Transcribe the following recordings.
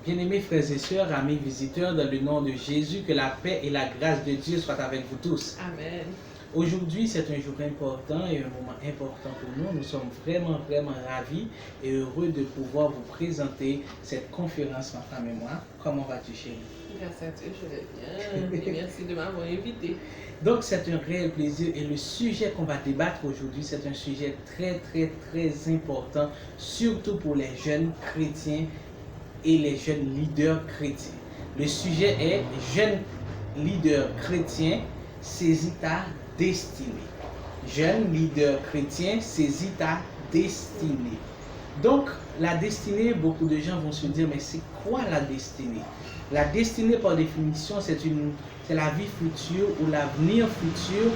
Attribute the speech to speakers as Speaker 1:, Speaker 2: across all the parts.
Speaker 1: Bien-aimés frères et sœurs, amis visiteurs, dans le nom de Jésus, que la paix et la grâce de Dieu soient avec vous tous.
Speaker 2: Amen.
Speaker 1: Aujourd'hui, c'est un jour important et un moment important pour nous. Nous sommes vraiment ravis et heureux de pouvoir vous présenter cette conférence, ma femme et moi. Comment vas-tu, chérie?
Speaker 2: Grâce à Dieu, je vais bien. Et merci de m'avoir invité.
Speaker 1: Donc, c'est un réel plaisir et le sujet qu'on va débattre aujourd'hui, c'est un sujet très important, surtout pour les jeunes chrétiens et les jeunes leaders chrétiens. Le sujet est jeunes leaders chrétiens, saisis ta destinée. Jeune leader chrétien, saisis ta destinée. Donc, la destinée, beaucoup de gens vont se dire, mais c'est quoi la destinée? La destinée, par définition, c'est la vie future ou l'avenir futur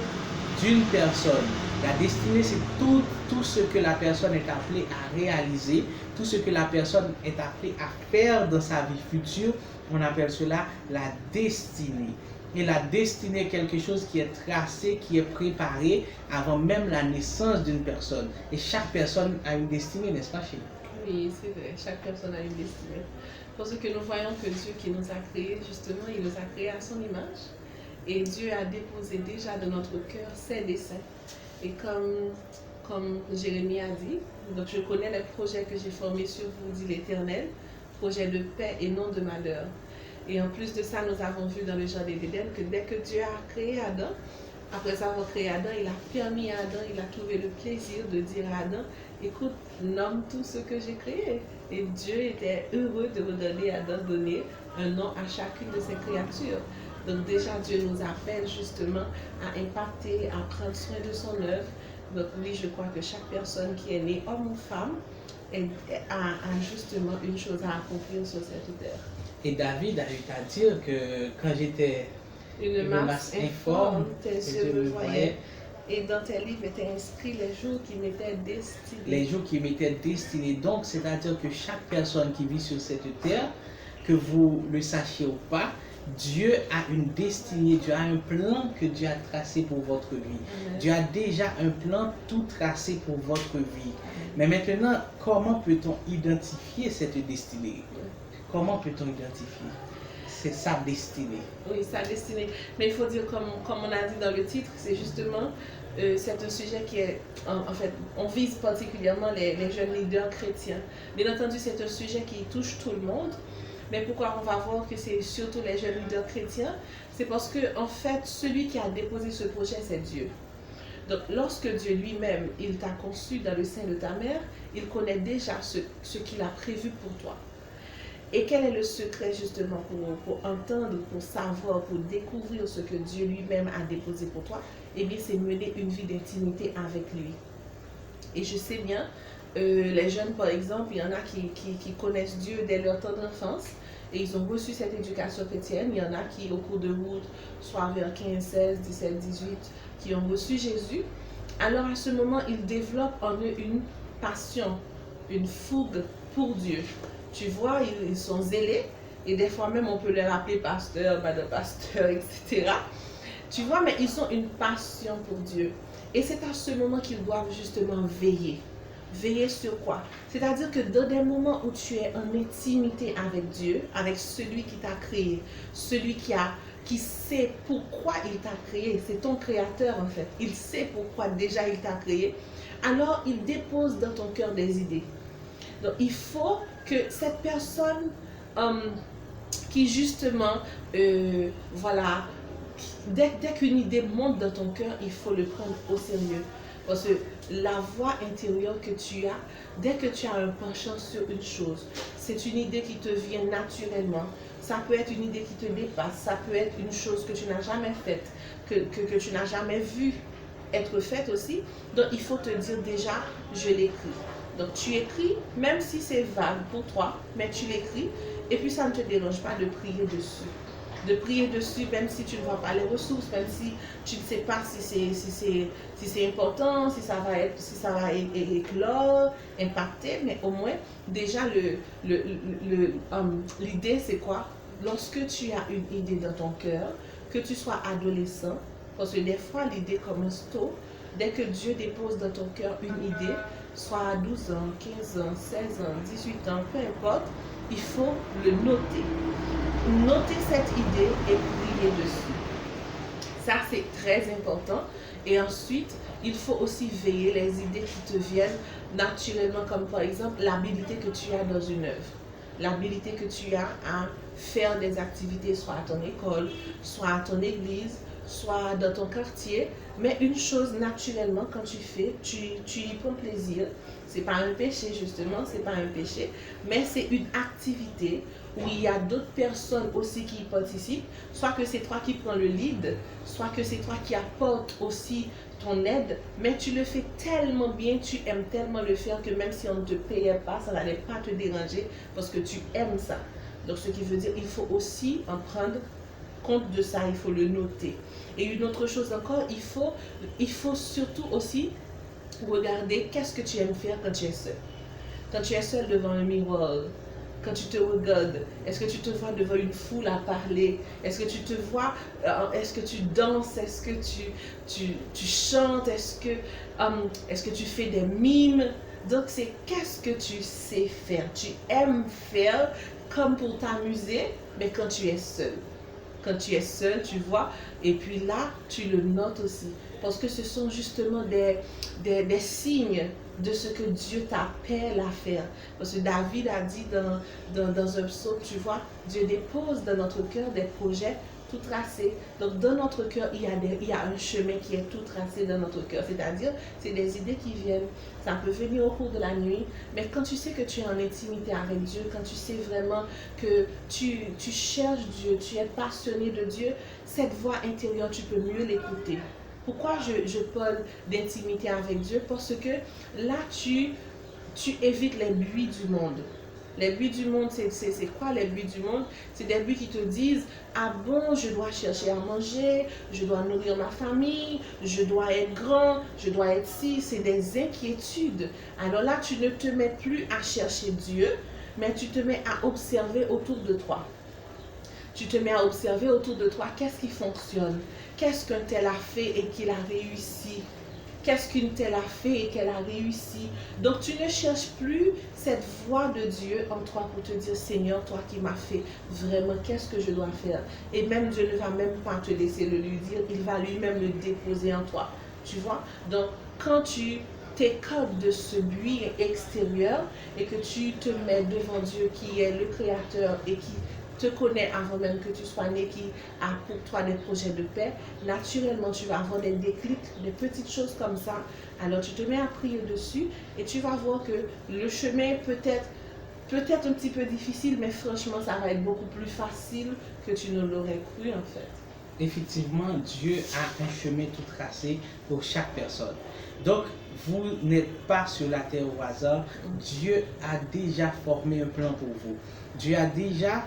Speaker 1: d'une personne. La destinée, c'est tout ce que la personne est appelée à réaliser, tout ce que la personne est appelée à faire dans sa vie future. On appelle cela la destinée. Et la destinée est quelque chose qui est tracé, qui est préparé avant même la naissance d'une personne. Et chaque personne a une destinée, n'est-ce pas, chérie?
Speaker 2: Oui, c'est vrai, chaque personne a une destinée. Parce que nous voyons que Dieu qui nous a créés, justement, il nous a créés à son image. Et Dieu a déposé déjà dans notre cœur ses desseins. Et comme Jérémie a dit, donc je connais les projets que j'ai formés sur vous, dit l'Éternel, projets de paix et non de malheur. Et en plus de ça, nous avons vu dans le jardin d'Éden que dès que Dieu a créé Adam, après avoir créé Adam, il a permis à Adam, il a trouvé le plaisir de dire à Adam, écoute, nomme tout ce que j'ai créé. Et Dieu était heureux de redonner à Adam, donner un nom à chacune de ses créatures. Donc déjà, Dieu nous appelle justement à impacter, à prendre soin de son œuvre. Donc oui, je crois que chaque personne qui est née, homme ou femme, a justement une chose à accomplir sur cette terre.
Speaker 1: Et David a eu à dire que quand j'étais
Speaker 2: une masse informe, tes yeux me voyaient, et dans tes livres étaient inscrits les jours qui m'étaient destinés.
Speaker 1: Les jours qui m'étaient destinés. Donc, c'est-à-dire que chaque personne qui vit sur cette terre, que vous le sachiez ou pas, Dieu a une destinée, Dieu a un plan que Dieu a tracé pour votre vie. Amen. Dieu a déjà un plan tout tracé pour votre vie. Amen. Mais maintenant, comment peut-on identifier cette destinée? Comment peut-on identifier? C'est sa destinée.
Speaker 2: Oui, sa destinée. Mais il faut dire, comme on a dit dans le titre, c'est justement, c'est un sujet qui est, en fait, on vise particulièrement les jeunes leaders chrétiens. Bien entendu, c'est un sujet qui touche tout le monde. Mais pourquoi on va voir que c'est surtout les jeunes leaders chrétiens? C'est parce que, en fait, celui qui a déposé ce projet, c'est Dieu. Donc, lorsque Dieu lui-même, il t'a conçu dans le sein de ta mère, il connaît déjà ce qu'il a prévu pour toi. Et quel est le secret justement pour entendre, pour savoir, pour découvrir ce que Dieu lui-même a déposé pour toi? Eh bien, c'est mener une vie d'intimité avec lui. Et je sais bien, les jeunes par exemple, il y en a qui connaissent Dieu dès leur tendre enfance et ils ont reçu cette éducation chrétienne. Il y en a qui au cours de route, soit vers 15, 16, 17, 18, qui ont reçu Jésus. Alors à ce moment, ils développent en eux une passion, une fougue pour Dieu. Tu vois, ils sont zélés et des fois même on peut les appeler pasteur, madame pasteur, etc. Tu vois, mais ils ont une passion pour Dieu. Et c'est à ce moment qu'ils doivent justement veiller. Veiller sur quoi? C'est-à-dire que dans des moments où tu es en intimité avec Dieu, avec celui qui t'a créé, celui qui sait pourquoi il t'a créé, c'est ton créateur en fait, il sait pourquoi déjà il t'a créé, alors il dépose dans ton cœur des idées. Donc il faut que cette personne qui justement, voilà, dès qu'une idée monte dans ton cœur, il faut le prendre au sérieux. Parce que la voix intérieure que tu as, dès que tu as un penchant sur une chose, c'est une idée qui te vient naturellement. Ça peut être une idée qui te dépasse, ça peut être une chose que tu n'as jamais faite, que tu n'as jamais vue être faite aussi. Donc il faut te dire déjà, je l'écris. Donc tu écris, même si c'est vague pour toi, mais tu l'écris, et puis ça ne te dérange pas de prier dessus. De prier dessus, même si tu ne vois pas les ressources, même si tu ne sais pas si c'est important, si ça va éclore, impacter, mais au moins, déjà, l'idée, c'est quoi? Lorsque tu as une idée dans ton cœur, que tu sois adolescent, parce que des fois, l'idée commence tôt, dès que Dieu dépose dans ton cœur une idée, soit à 12 ans, 15 ans, 16 ans, 18 ans, peu importe, il faut le noter. Noter cette idée et prier dessus. Ça, c'est très important. Et ensuite, il faut aussi veiller les idées qui te viennent naturellement, comme par exemple l'habilité que tu as dans une œuvre, l'habilité que tu as à faire des activités, soit à ton école, soit à ton église, soit dans ton quartier. Mais une chose, naturellement, quand tu fais, tu y prends plaisir. C'est pas un péché, justement, c'est pas un péché, mais c'est une activité où il y a d'autres personnes aussi qui y participent, soit que c'est toi qui prends le lead, soit que c'est toi qui apportes aussi ton aide, mais tu le fais tellement bien, tu aimes tellement le faire que même si on ne te payait pas, ça n'allait pas te déranger parce que tu aimes ça. Donc ce qui veut dire il faut aussi en prendre compte de ça, il faut le noter. Et une autre chose encore, il faut surtout aussi regarder qu'est-ce que tu aimes faire quand tu es seul. Quand tu es seul devant un miroir, quand tu te regardes, est-ce que tu te vois devant une foule à parler? Est-ce que tu te vois, est-ce que tu danses? Est-ce que tu chantes? Est-ce que tu fais des mimes? Donc c'est qu'est-ce que tu sais faire? Tu aimes faire comme pour t'amuser, mais quand tu es seul. Quand tu es seul, tu vois, et puis là, tu le notes aussi. Parce que ce sont justement des signes de ce que Dieu t'appelle à faire. Parce que David a dit dans un psaume, tu vois, Dieu dépose dans notre cœur des projets tout tracés. Donc dans notre cœur, il y a un chemin qui est tout tracé dans notre cœur. C'est-à-dire, c'est des idées qui viennent. Ça peut venir au cours de la nuit, mais quand tu sais que tu es en intimité avec Dieu, quand tu sais vraiment que tu cherches Dieu, tu es passionné de Dieu, cette voix intérieure, tu peux mieux l'écouter. Pourquoi je parle d'intimité avec Dieu? Parce que là, tu évites les buis du monde. Les buts du monde, c'est quoi les buts du monde? C'est des buts qui te disent, ah bon, je dois chercher à manger, je dois nourrir ma famille, je dois être grand, je dois être ci. C'est des inquiétudes. Alors là, tu ne te mets plus à chercher Dieu, mais tu te mets à observer autour de toi. Tu te mets à observer autour de toi qu'est-ce qui fonctionne, qu'est-ce qu'un tel a fait et qu'il a réussi. Qu'est-ce qu'une telle a fait et qu'elle a réussi. Donc tu ne cherches plus cette voix de Dieu en toi pour te dire, Seigneur, toi qui m'as fait vraiment, qu'est-ce que je dois faire? Et même Dieu ne va même pas te laisser le lui dire, il va lui-même le déposer en toi. Tu vois? Donc quand tu t'écartes de ce buis extérieur et que tu te mets devant Dieu qui est le Créateur et qui te connaît avant même que tu sois né, qui a pour toi des projets de paix, naturellement tu vas avoir des déclics, des petites choses comme ça. Alors tu te mets à prier dessus et tu vas voir que le chemin peut-être un petit peu difficile, mais franchement ça va être beaucoup plus facile que tu ne l'aurais cru en fait.
Speaker 1: Effectivement, Dieu a un chemin tout tracé pour chaque personne. Donc, vous n'êtes pas sur la terre au hasard. Dieu a déjà formé un plan pour vous. Dieu a déjà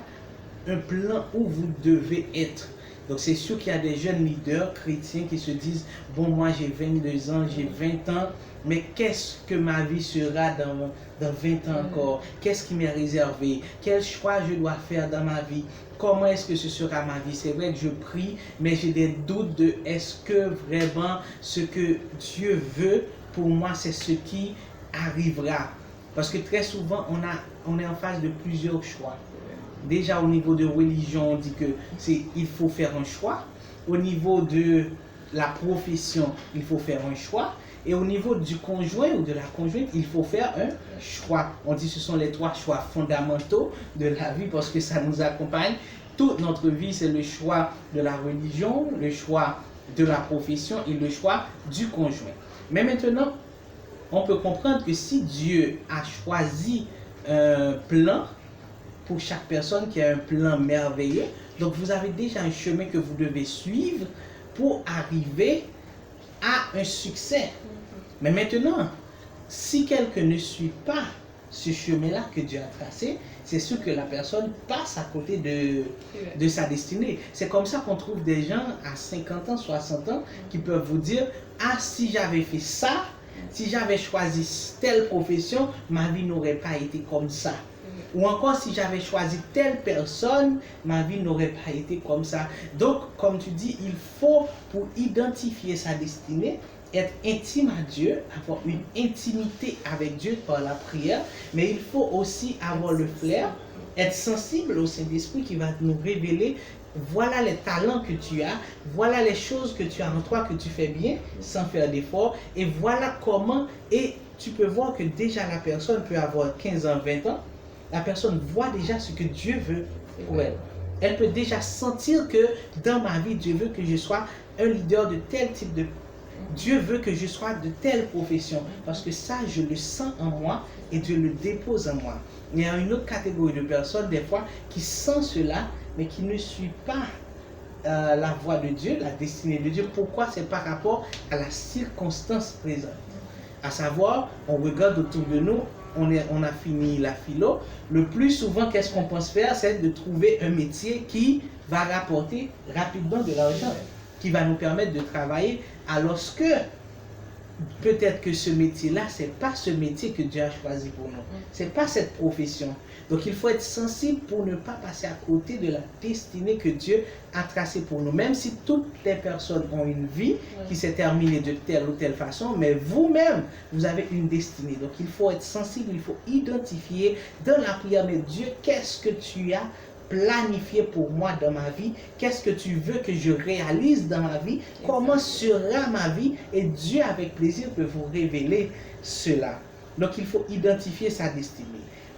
Speaker 1: un plan où vous devez être. Donc c'est sûr qu'il y a des jeunes leaders chrétiens qui se disent, bon moi j'ai 22 ans, j'ai 20 ans, mais qu'est-ce que ma vie sera dans 20 ans encore? Qu'est-ce qui m'est réservé? Quel choix je dois faire dans ma vie? Comment est-ce que ce sera ma vie? C'est vrai que je prie, mais j'ai des doutes de est-ce que vraiment ce que Dieu veut pour moi, c'est ce qui arrivera. Parce que très souvent, on est en face de plusieurs choix. Déjà au niveau de religion, on dit que il faut faire un choix. Au niveau de la profession, il faut faire un choix. Et au niveau du conjoint ou de la conjointe, il faut faire un choix. On dit que ce sont les 3 choix fondamentaux de la vie parce que ça nous accompagne. Toute notre vie, c'est le choix de la religion, le choix de la profession et le choix du conjoint. Mais maintenant, on peut comprendre que si Dieu a choisi un plan, pour chaque personne qui a un plan merveilleux. Donc vous avez déjà un chemin que vous devez suivre pour arriver à un succès. Mais maintenant, si quelqu'un ne suit pas ce chemin-là que Dieu a tracé, c'est sûr que la personne passe à côté de sa destinée. C'est comme ça qu'on trouve des gens à 50 ans, 60 ans qui peuvent vous dire, ah si j'avais fait ça, si j'avais choisi telle profession, ma vie n'aurait pas été comme ça. Ou encore, si j'avais choisi telle personne, ma vie n'aurait pas été comme ça. Donc, comme tu dis, il faut, pour identifier sa destinée être intime à Dieu, avoir une intimité avec Dieu par la prière, mais il faut aussi avoir le flair, être sensible au Saint-Esprit qui va nous révéler voilà les talents que tu as, voilà les choses que tu as en toi que tu fais bien sans faire d'effort, et voilà comment, et tu peux voir que déjà la personne peut avoir 15 ans, 20 ans, la personne voit déjà ce que Dieu veut pour elle. Elle peut déjà sentir que dans ma vie, Dieu veut que je sois un leader de tel type de... Dieu veut que je sois de telle profession, parce que ça, je le sens en moi et Dieu le dépose en moi. Il y a une autre catégorie de personnes, des fois, qui sent cela, mais qui ne suit pas la voie de Dieu, la destinée de Dieu. Pourquoi? C'est par rapport à la circonstance présente. À savoir, on regarde autour de nous, on a fini la philo. Le plus souvent, qu'est-ce qu'on pense faire? C'est de trouver un métier qui va rapporter rapidement de l'argent, qui va nous permettre de travailler, alors que peut-être que ce métier-là, c'est pas ce métier que Dieu a choisi pour nous. C'est pas cette profession. Donc il faut être sensible pour ne pas passer à côté de la destinée que Dieu a tracée pour nous. Même si toutes les personnes ont une vie qui s'est terminée de telle ou telle façon, mais vous-même, vous avez une destinée. Donc il faut être sensible, il faut identifier dans la prière, mais Dieu, qu'est-ce que tu as planifié pour moi dans ma vie? Qu'est-ce que tu veux que je réalise dans ma vie? Comment sera ma vie? Et Dieu, avec plaisir, peut vous révéler cela. Donc il faut identifier sa destinée.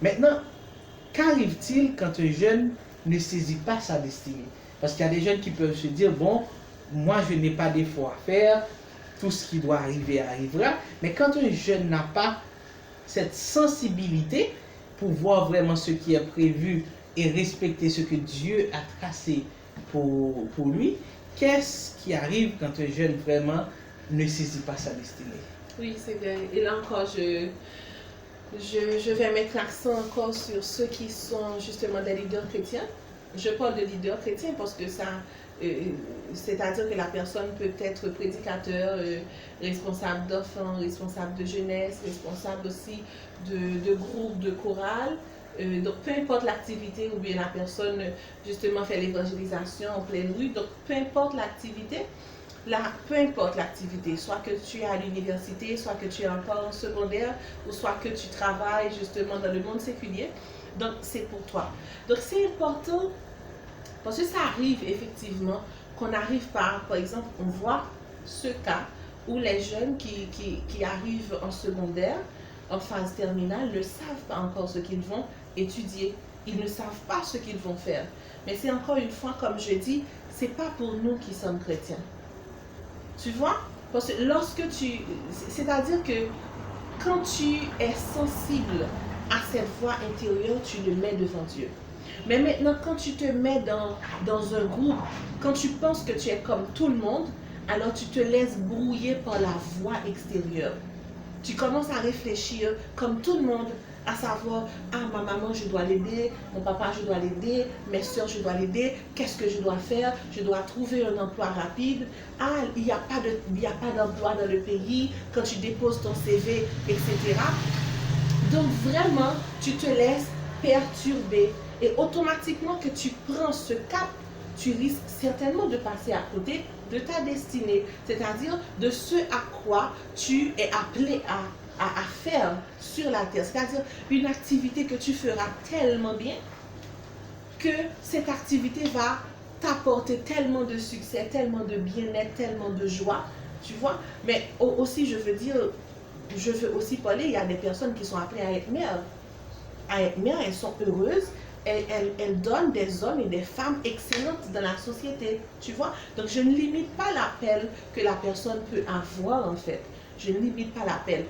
Speaker 1: Maintenant, qu'arrive-t-il quand un jeune ne saisit pas sa destinée? Parce qu'il y a des jeunes qui peuvent se dire, bon, moi je n'ai pas d'effort à faire, tout ce qui doit arriver arrivera. Mais quand un jeune n'a pas cette sensibilité pour voir vraiment ce qui est prévu et respecter ce que Dieu a tracé pour lui, qu'est-ce qui arrive quand un jeune vraiment ne saisit pas sa destinée?
Speaker 2: Oui, c'est vrai. Et là encore, je vais mettre l'accent encore sur ceux qui sont justement des leaders chrétiens. Je parle de leaders chrétiens parce que ça, c'est-à-dire que la personne peut être prédicateur, responsable d'enfants, responsable de jeunesse, responsable aussi de groupes, de chorales. Donc peu importe l'activité ou bien la personne justement fait l'évangélisation en pleine rue, donc peu importe l'activité, soit que tu es à l'université, soit que tu es encore en secondaire, ou soit que tu travailles justement dans le monde séculier, donc c'est pour toi. Donc c'est important, parce que ça arrive effectivement, qu'on arrive par exemple, on voit ce cas où les jeunes qui arrivent en secondaire, en phase terminale, ne savent pas encore ce qu'ils vont étudier. Ils ne savent pas ce qu'ils vont faire. Mais c'est encore une fois, comme je dis, c'est pas pour nous qui sommes chrétiens. Tu vois? Parce que c'est-à-dire que quand tu es sensible à cette voix intérieure, tu le mets devant Dieu. Mais maintenant, quand tu te mets dans un groupe, quand tu penses que tu es comme tout le monde, alors tu te laisses brouiller par la voix extérieure. Tu commences à réfléchir comme tout le monde, à savoir, ah, ma maman, je dois l'aider, mon papa, je dois l'aider, mes soeurs, je dois l'aider, qu'est-ce que je dois faire? Je dois trouver un emploi rapide. Ah, il n'y a pas d'emploi dans le pays, quand tu déposes ton CV, etc. Donc vraiment, tu te laisses perturber et automatiquement que tu prends ce cap, tu risques certainement de passer à côté de ta destinée, c'est-à-dire de ce à quoi tu es appelé à faire sur la terre, c'est-à-dire une activité que tu feras tellement bien que cette activité va t'apporter tellement de succès, tellement de bien-être, tellement de joie, tu vois. Mais aussi, je veux aussi parler, il y a des personnes qui sont appelées à être mères. À être mères, elles sont heureuses, elles donnent des hommes et des femmes excellentes dans la société, tu vois. Donc je ne limite pas l'appel que la personne peut avoir en fait. Je ne limite pas l'appel.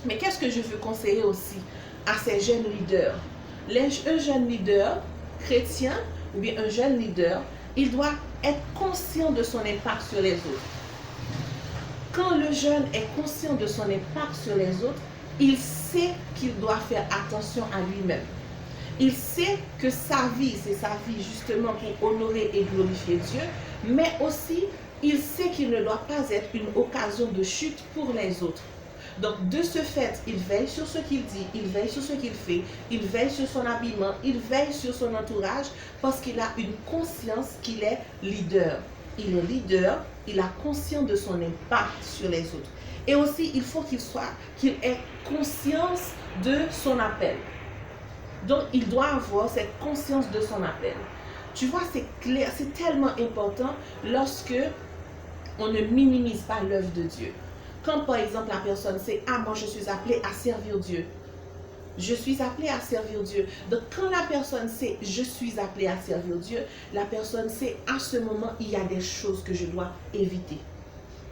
Speaker 2: Mais qu'est-ce que je veux conseiller aussi à ces jeunes leaders? Un jeune leader chrétien ou bien un jeune leader, il doit être conscient de son impact sur les autres. Quand le jeune est conscient de son impact sur les autres, il sait qu'il doit faire attention à lui-même. Il sait que sa vie, c'est sa vie justement pour honorer et glorifier Dieu, mais aussi il sait qu'il ne doit pas être une occasion de chute pour les autres. Donc de ce fait, il veille sur ce qu'il dit, il veille sur ce qu'il fait, il veille sur son habillement, il veille sur son entourage parce qu'il a une conscience qu'il est leader. il est leader, il a conscience de son impact sur les autres. Et aussi, il faut qu'il ait conscience de son appel. Donc, il doit avoir cette conscience de son appel. Tu vois, c'est clair, c'est tellement important lorsque on ne minimise pas l'œuvre de Dieu. Quand par exemple la personne sait, ah moi je suis appelé à servir Dieu. Je suis appelé à servir Dieu. Donc quand la personne sait, je suis appelé à servir Dieu, la personne sait, à ce moment, il y a des choses que je dois éviter.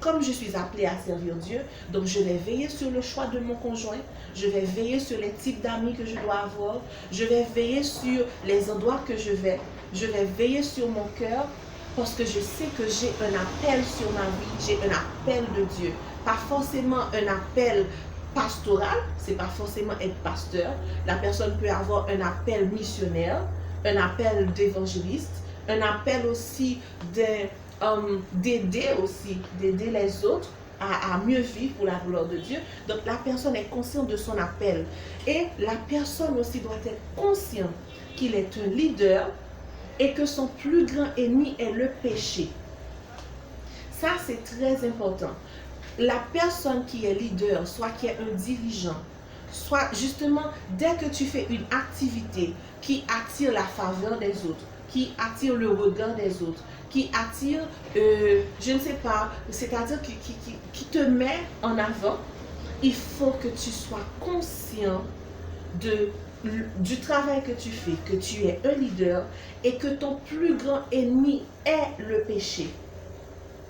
Speaker 2: Comme je suis appelé à servir Dieu, donc je vais veiller sur le choix de mon conjoint, je vais veiller sur les types d'amis que je dois avoir, je vais veiller sur les endroits que je vais veiller sur mon cœur, parce que je sais que j'ai un appel sur ma vie, j'ai un appel de Dieu. Pas forcément un appel pastoral, c'est pas forcément être pasteur. La personne peut avoir un appel missionnaire, un appel d'évangéliste, un appel aussi d'aider les autres à mieux vivre pour la gloire de Dieu. Donc la personne est consciente de son appel. Et la personne aussi doit être consciente qu'il est un leader et que son plus grand ennemi est le péché. Ça, c'est très important. La personne qui est leader, soit qui est un dirigeant, soit justement, dès que tu fais une activité qui attire la faveur des autres, qui attire le regard des autres, qui attire, je ne sais pas, c'est-à-dire qui te met en avant, il faut que tu sois conscient du travail que tu fais, que tu es un leader et que ton plus grand ennemi est le péché.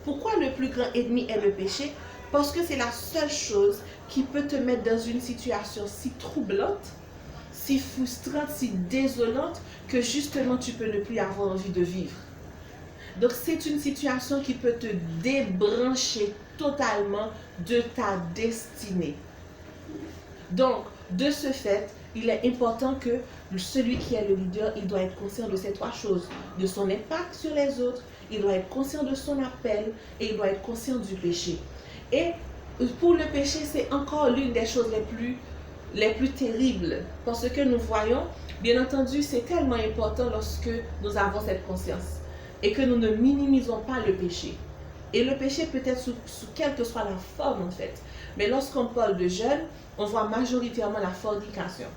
Speaker 2: Pourquoi le plus grand ennemi est le péché? Parce que c'est la seule chose qui peut te mettre dans une situation si troublante, si frustrante, si désolante, que justement tu peux ne plus avoir envie de vivre. Donc c'est une situation qui peut te débrancher totalement de ta destinée. Donc, de ce fait, il est important que celui qui est le leader, il doit être conscient de ces trois choses, de son impact sur les autres, il doit être conscient de son appel et il doit être conscient du péché. Et pour le péché, c'est encore l'une des choses les plus terribles, parce que nous voyons, bien entendu, c'est tellement important lorsque nous avons cette conscience et que nous ne minimisons pas le péché. Et le péché peut être sous quelle que soit la forme en fait. Mais lorsqu'on parle de jeunes, on voit majoritairement la fornication.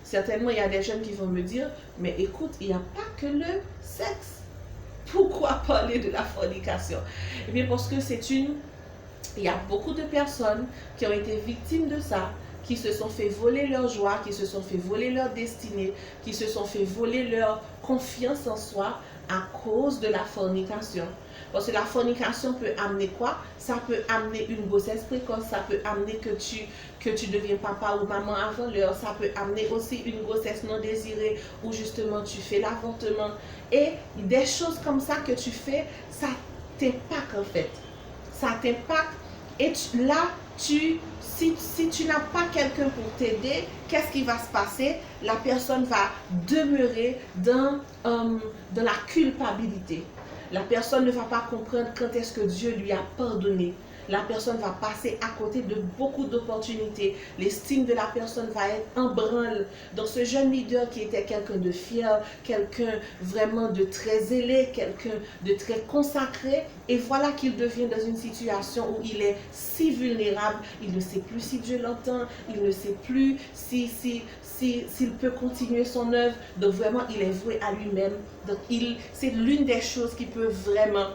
Speaker 2: Certainement, il y a des jeunes qui vont me dire, mais écoute, il n'y a pas que le sexe. Pourquoi parler de la fornication? Eh bien, parce que il y a beaucoup de personnes qui ont été victimes de ça, qui se sont fait voler leur joie, qui se sont fait voler leur destinée, qui se sont fait voler leur confiance en soi à cause de la fornication. Parce que la fornication peut amener quoi? Ça peut amener une grossesse précoce, ça peut amener que tu deviens papa ou maman avant l'heure, ça peut amener aussi une grossesse non désirée où justement tu fais l'avortement. Et des choses comme ça que tu fais, ça t'impacte en fait. Ça t'impacte et si tu n'as pas quelqu'un pour t'aider, qu'est-ce qui va se passer? La personne va demeurer dans la culpabilité. La personne ne va pas comprendre quand est-ce que Dieu lui a pardonné. La personne va passer à côté de beaucoup d'opportunités. L'estime de la personne va être en branle. Donc ce jeune leader qui était quelqu'un de fier, quelqu'un vraiment de très zélé, quelqu'un de très consacré, et voilà qu'il devient dans une situation où il est si vulnérable, il ne sait plus si Dieu l'entend, il ne sait plus s'il peut continuer son œuvre. Donc vraiment, il est voué à lui-même. Donc c'est l'une des choses qui peut vraiment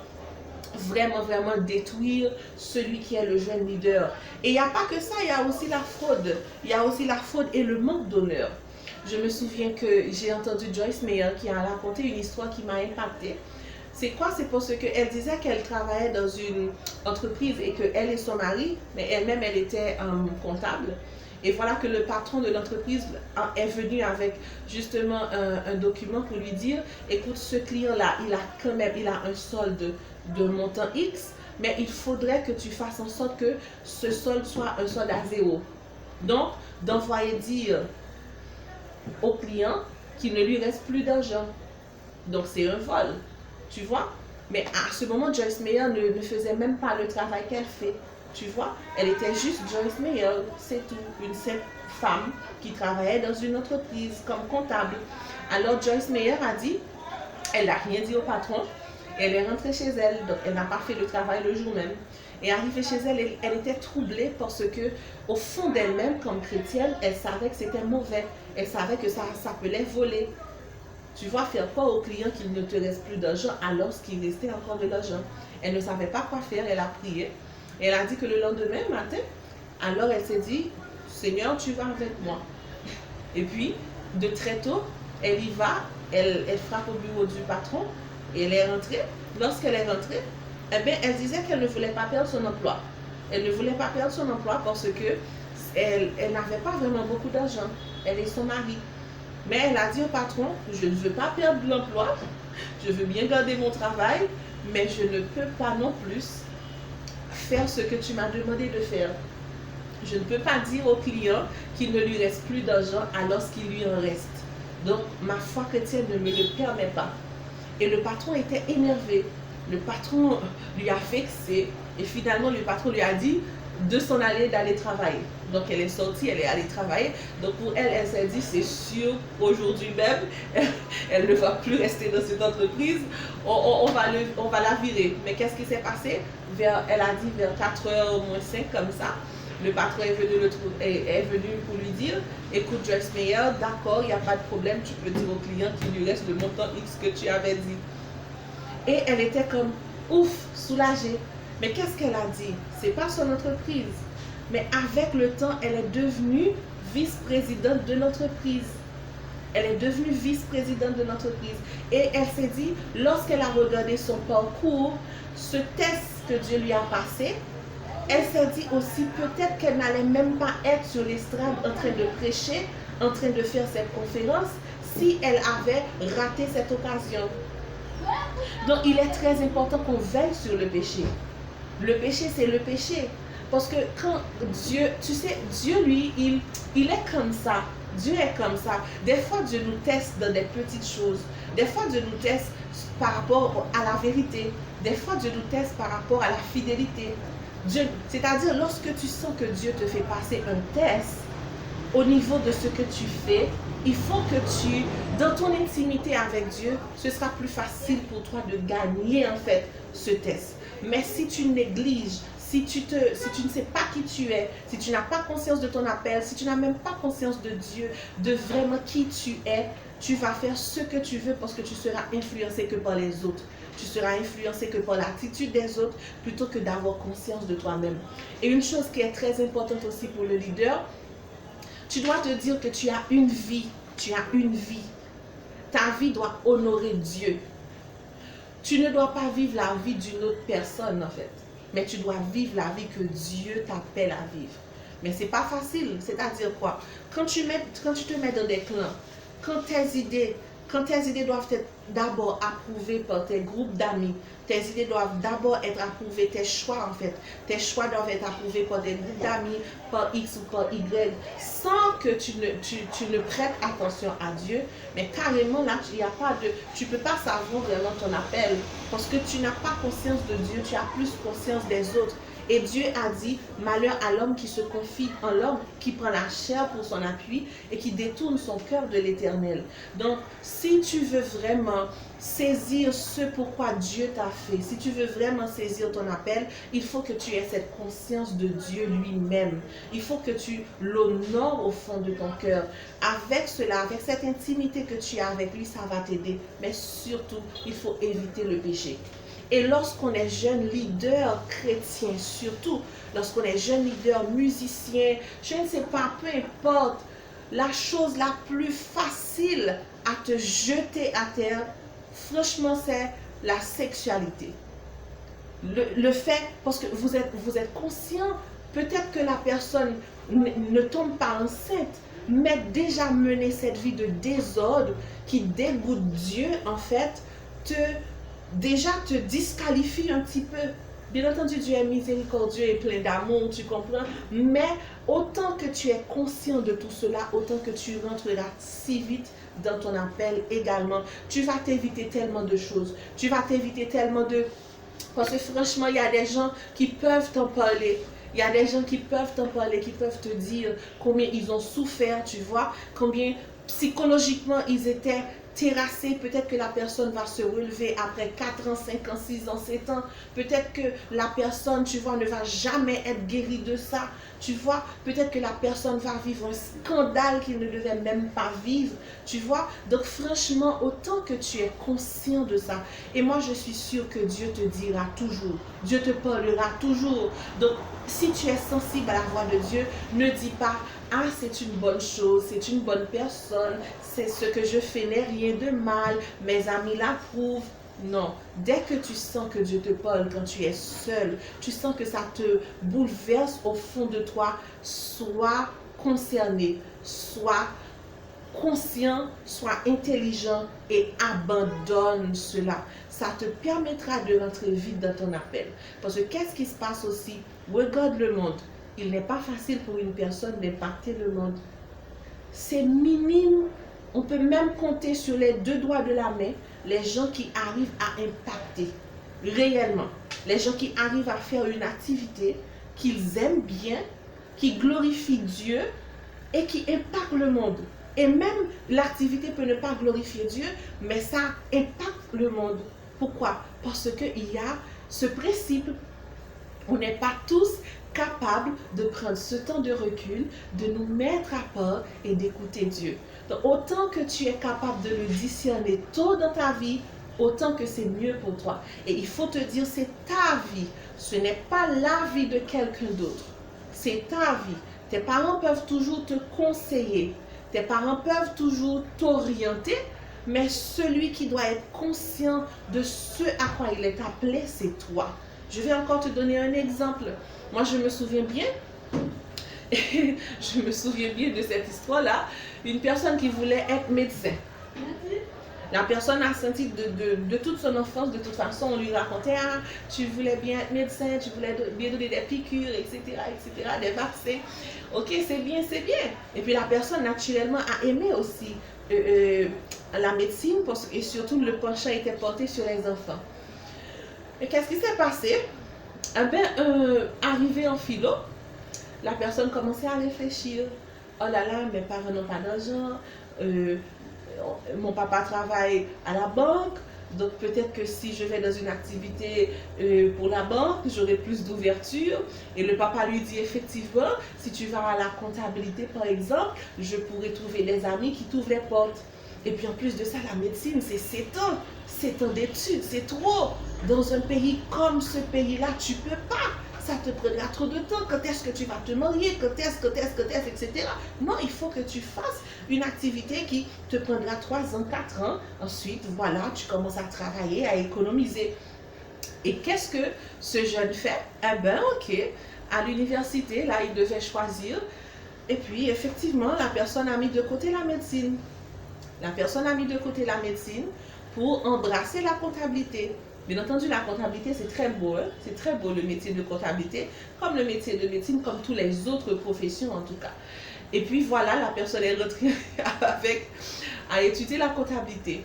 Speaker 2: détruire celui qui est le jeune leader. Et il n'y a pas que ça, il y a aussi la fraude. Il y a aussi la fraude et le manque d'honneur. Je me souviens que j'ai entendu Joyce Meyer qui a raconté une histoire qui m'a impactée. C'est quoi? C'est parce qu'elle disait qu'elle travaillait dans une entreprise et qu'elle et son mari, mais elle-même elle était comptable. Et voilà que le patron de l'entreprise est venu avec justement un document pour lui dire, écoute, ce client-là, il a un solde de montant X, mais il faudrait que tu fasses en sorte que ce solde soit un solde à zéro. Donc, d'envoyer dire au client qu'il ne lui reste plus d'argent. Donc, c'est un vol, tu vois. Mais à ce moment, Joyce Meyer ne faisait même pas le travail qu'elle fait. Tu vois, elle était juste Joyce Meyer, c'est tout, une simple femme qui travaillait dans une entreprise comme comptable. Alors Joyce Meyer a dit, elle n'a rien dit au patron, Elle est rentrée chez elle, donc elle n'a pas fait le travail le jour même. Et arrivée chez elle, elle était troublée parce que, au fond d'elle-même, comme chrétienne, elle savait que c'était mauvais. Elle savait que ça s'appelait voler. Tu vois, faire quoi au client qu'il ne te reste plus d'argent alors qu'il restait encore de l'argent. Elle ne savait pas quoi faire, elle a prié. Et elle a dit que le lendemain matin, alors elle s'est dit, Seigneur, tu vas avec moi. Et puis, de très tôt, elle y va, elle frappe au bureau du patron et elle est rentrée. Lorsqu'elle est rentrée, eh bien, elle disait qu'elle ne voulait pas perdre son emploi. Elle ne voulait pas perdre son emploi parce que elle n'avait pas vraiment beaucoup d'argent. Elle et son mari. Mais elle a dit au patron, je ne veux pas perdre l'emploi, je veux bien garder mon travail, mais je ne peux pas non plus faire ce que tu m'as demandé de faire. Je ne peux pas dire au client qu'il ne lui reste plus d'argent alors qu'il lui en reste. Donc, ma foi chrétienne ne me le permet pas. Et le patron était énervé. Le patron lui a vexé. Et finalement, le patron lui a dit de s'en aller, d'aller travailler. Donc, elle est sortie, elle est allée travailler. Donc, pour elle, elle s'est dit, c'est sûr, aujourd'hui même, elle ne va plus rester dans cette entreprise. On va la virer. Mais qu'est-ce qui s'est passé? Elle a dit vers 4h au moins 5, comme ça. Le patron est venu pour lui dire, écoute Joyce Meyer, d'accord, il n'y a pas de problème, tu peux dire au client qu'il lui reste le montant X que tu avais dit. Et elle était comme, ouf, soulagée. Mais qu'est-ce qu'elle a dit? C'est pas son entreprise. Mais avec le temps, elle est devenue vice-présidente de l'entreprise. Elle est devenue vice-présidente de l'entreprise. Et elle s'est dit, lorsqu'elle a regardé son parcours, ce test que Dieu lui a passé, elle s'est dit aussi peut-être qu'elle n'allait même pas être sur l'estrade en train de prêcher, en train de faire cette conférence, si elle avait raté cette occasion. Donc il est très important qu'on veille sur le péché. Le péché, c'est le péché. Parce que quand Dieu, tu sais, Dieu lui, il est comme ça. Dieu est comme ça. Des fois, Dieu nous teste dans des petites choses. Des fois, Dieu nous teste par rapport à la vérité. Des fois, Dieu nous teste par rapport à la fidélité. C'est-à-dire, lorsque tu sens que Dieu te fait passer un test, au niveau de ce que tu fais, il faut que tu, dans ton intimité avec Dieu, ce sera plus facile pour toi de gagner en fait ce test. Mais si tu négliges, si tu ne sais pas qui tu es, si tu n'as pas conscience de ton appel, si tu n'as même pas conscience de Dieu, de vraiment qui tu es, tu vas faire ce que tu veux parce que tu seras influencé que par les autres. Tu seras influencé que par l'attitude des autres plutôt que d'avoir conscience de toi-même. Et une chose qui est très importante aussi pour le leader, tu dois te dire que tu as une vie. Tu as une vie. Ta vie doit honorer Dieu. Tu ne dois pas vivre la vie d'une autre personne en fait. Mais tu dois vivre la vie que Dieu t'appelle à vivre. Mais c'est pas facile. C'est-à-dire quoi? Quand tu te mets dans des clans, quand tes idées doivent être d'abord approuvées par tes groupes d'amis, tes idées doivent d'abord être approuvées, tes choix en fait, tes choix doivent être approuvés par des groupes d'amis, par X ou par Y, sans que tu ne prêtes attention à Dieu, mais carrément là, tu ne peux pas savoir vraiment ton appel, parce que tu n'as pas conscience de Dieu, tu as plus conscience des autres. Et Dieu a dit, malheur à l'homme qui se confie en l'homme, qui prend la chair pour son appui et qui détourne son cœur de l'Éternel. Donc, si tu veux vraiment saisir ce pourquoi Dieu t'a fait, si tu veux vraiment saisir ton appel, il faut que tu aies cette conscience de Dieu lui-même. Il faut que tu l'honores au fond de ton cœur. Avec cela, avec cette intimité que tu as avec lui, ça va t'aider. Mais surtout, il faut éviter le péché. Et lorsqu'on est jeune leader chrétien, surtout lorsqu'on est jeune leader musicien, je ne sais pas, peu importe, la chose la plus facile à te jeter à terre, franchement, c'est la sexualité. Le fait, parce que vous êtes conscient, peut-être que la personne ne tombe pas enceinte, mais déjà mener cette vie de désordre qui dégoûte Dieu, en fait, déjà te disqualifie un petit peu. Bien entendu, Dieu est miséricordieux et plein d'amour, tu comprends? Mais autant que tu es conscient de tout cela, autant que tu rentreras si vite dans ton appel également. Tu vas t'éviter tellement de choses. Tu vas t'éviter tellement de... Parce que franchement, il y a des gens qui peuvent t'en parler. Il y a des gens qui peuvent t'en parler, qui peuvent te dire combien ils ont souffert, tu vois, combien psychologiquement, ils étaient terrassés. Peut-être que la personne va se relever après 4 ans, 5 ans, 6 ans, 7 ans. Peut-être que la personne, tu vois, ne va jamais être guérie de ça. Tu vois, peut-être que la personne va vivre un scandale qu'il ne devait même pas vivre. Tu vois, donc franchement, autant que tu es conscient de ça. Et moi, je suis sûre que Dieu te dira toujours. Dieu te parlera toujours. Donc, si tu es sensible à la voix de Dieu, ne dis pas, ah, c'est une bonne chose, c'est une bonne personne, c'est ce que je fais n'est rien de mal, mes amis l'approuvent. Non, dès que tu sens que Dieu te parle quand tu es seul, tu sens que ça te bouleverse au fond de toi, sois concerné, sois conscient, sois intelligent et abandonne cela. Ça te permettra de rentrer vite dans ton appel. Parce que qu'est-ce qui se passe aussi? Regarde le monde. Il n'est pas facile pour une personne d'impacter le monde. C'est minime. On peut même compter sur les 2 doigts de la main les gens qui arrivent à impacter réellement. Les gens qui arrivent à faire une activité qu'ils aiment bien, qui glorifie Dieu et qui impacte le monde. Et même l'activité peut ne pas glorifier Dieu, mais ça impacte le monde. Pourquoi? Parce qu'il y a ce principe. On n'est pas tous capables de prendre ce temps de recul, de nous mettre à part et d'écouter Dieu. Donc, autant que tu es capable de le discerner tôt dans ta vie, autant que c'est mieux pour toi. Et il faut te dire, c'est ta vie. Ce n'est pas la vie de quelqu'un d'autre. C'est ta vie. Tes parents peuvent toujours te conseiller. Tes parents peuvent toujours t'orienter. Mais celui qui doit être conscient de ce à quoi il est appelé, c'est toi. Je vais encore te donner un exemple. Moi, je me souviens bien de cette histoire-là. Une personne qui voulait être médecin. La personne a senti de toute son enfance, de toute façon, on lui racontait, ah, tu voulais bien être médecin, tu voulais bien donner des piqûres, etc., des vaccins. Ok, c'est bien, c'est bien. Et puis la personne, naturellement, a aimé aussi la médecine, et surtout le penchant était porté sur les enfants. Et qu'est-ce qui s'est passé? Eh bien, arrivé en philo, la personne commençait à réfléchir. Oh là là, mes parents n'ont pas d'argent, mon papa travaille à la banque, donc peut-être que si je vais dans une activité pour la banque, j'aurai plus d'ouverture. Et le papa lui dit effectivement, si tu vas à la comptabilité par exemple, je pourrais trouver des amis qui t'ouvrent les portes. Et puis en plus de ça, la médecine, c'est 7 ans d'études, c'est trop. Dans un pays comme ce pays-là, tu peux pas. Ça te prendra trop de temps. Quand est-ce que tu vas te marier? Quand est-ce, etc. Non, il faut que tu fasses une activité qui te prendra 3 ans, 4 ans. Ensuite, voilà, tu commences à travailler, à économiser. Et qu'est-ce que ce jeune fait? Eh bien, ok, à l'université, là, il devait choisir. Et puis, effectivement, la personne a mis de côté la médecine. La personne a mis de côté la médecine pour embrasser la comptabilité. Bien entendu, la comptabilité, c'est très beau. Hein? C'est très beau le métier de comptabilité, comme le métier de médecine, comme toutes les autres professions en tout cas. Et puis voilà, la personne est rentrée à étudier la comptabilité.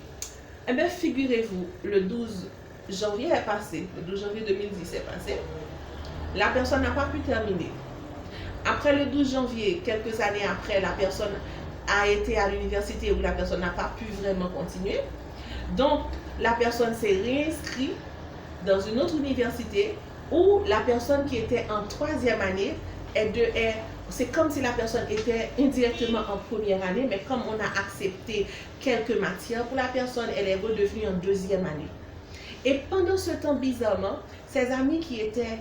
Speaker 2: Eh bien, figurez-vous, le 12 janvier est passé, le 12 janvier 2010 est passé. La personne n'a pas pu terminer. Après le 12 janvier, quelques années après, la personne a été à l'université où la personne n'a pas pu vraiment continuer. Donc, la personne s'est réinscrite dans une autre université où la personne qui était en 3e année c'est comme si la personne était indirectement en première année, mais comme on a accepté quelques matières pour la personne, elle est redevenue en 2e année. Et pendant ce temps, bizarrement, ses amis qui étaient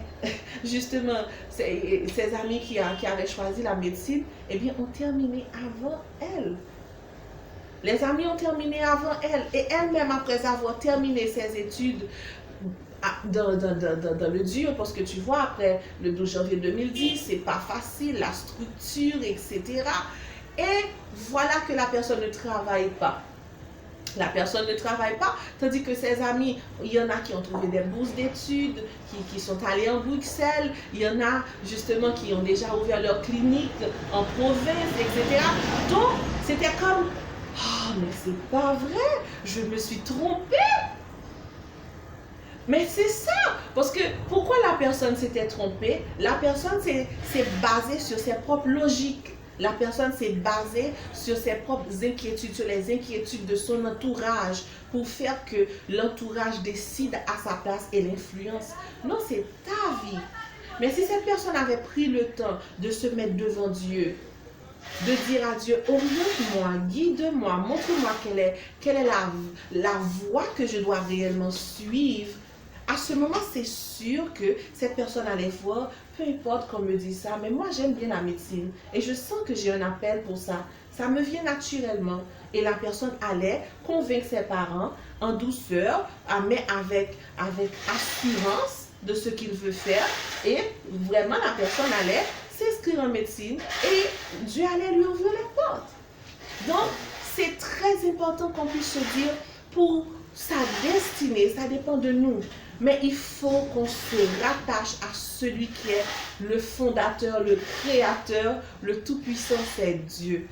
Speaker 2: justement, ses amis qui avaient choisi la médecine, eh bien, ont terminé avant elle. Les amis ont terminé avant elle. Et elle-même, après avoir terminé ses études dans le dur, parce que tu vois, après le 12 janvier 2010, c'est pas facile, la structure, etc. Et voilà que la personne ne travaille pas. La personne ne travaille pas, tandis que ses amis, il y en a qui ont trouvé des bourses d'études, qui sont allés en Bruxelles, il y en a justement qui ont déjà ouvert leur clinique en province, etc. Donc, c'était comme, oh, mais c'est pas vrai, je me suis trompée. Mais c'est ça, parce que pourquoi la personne s'était trompée? La personne s'est basée sur ses propres logiques. La personne s'est basée sur ses propres inquiétudes, sur les inquiétudes de son entourage pour faire que l'entourage décide à sa place et l'influence. Non, c'est ta vie. Mais si cette personne avait pris le temps de se mettre devant Dieu, de dire à Dieu, oriente-moi, guide-moi, montre-moi quelle est la voie que je dois réellement suivre. À ce moment, c'est sûr que cette personne allait voir, peu importe qu'on me dit ça, mais moi j'aime bien la médecine et je sens que j'ai un appel pour ça. Ça me vient naturellement. Et la personne allait convaincre ses parents en douceur, mais avec assurance de ce qu'il veut faire. Et vraiment, la personne allait s'inscrire en médecine et Dieu allait lui ouvrir les portes. Donc, c'est très important qu'on puisse se dire, pour sa destinée, ça dépend de nous. Mais il faut qu'on se rattache à celui qui est le fondateur, le créateur, le tout-puissant, c'est Dieu.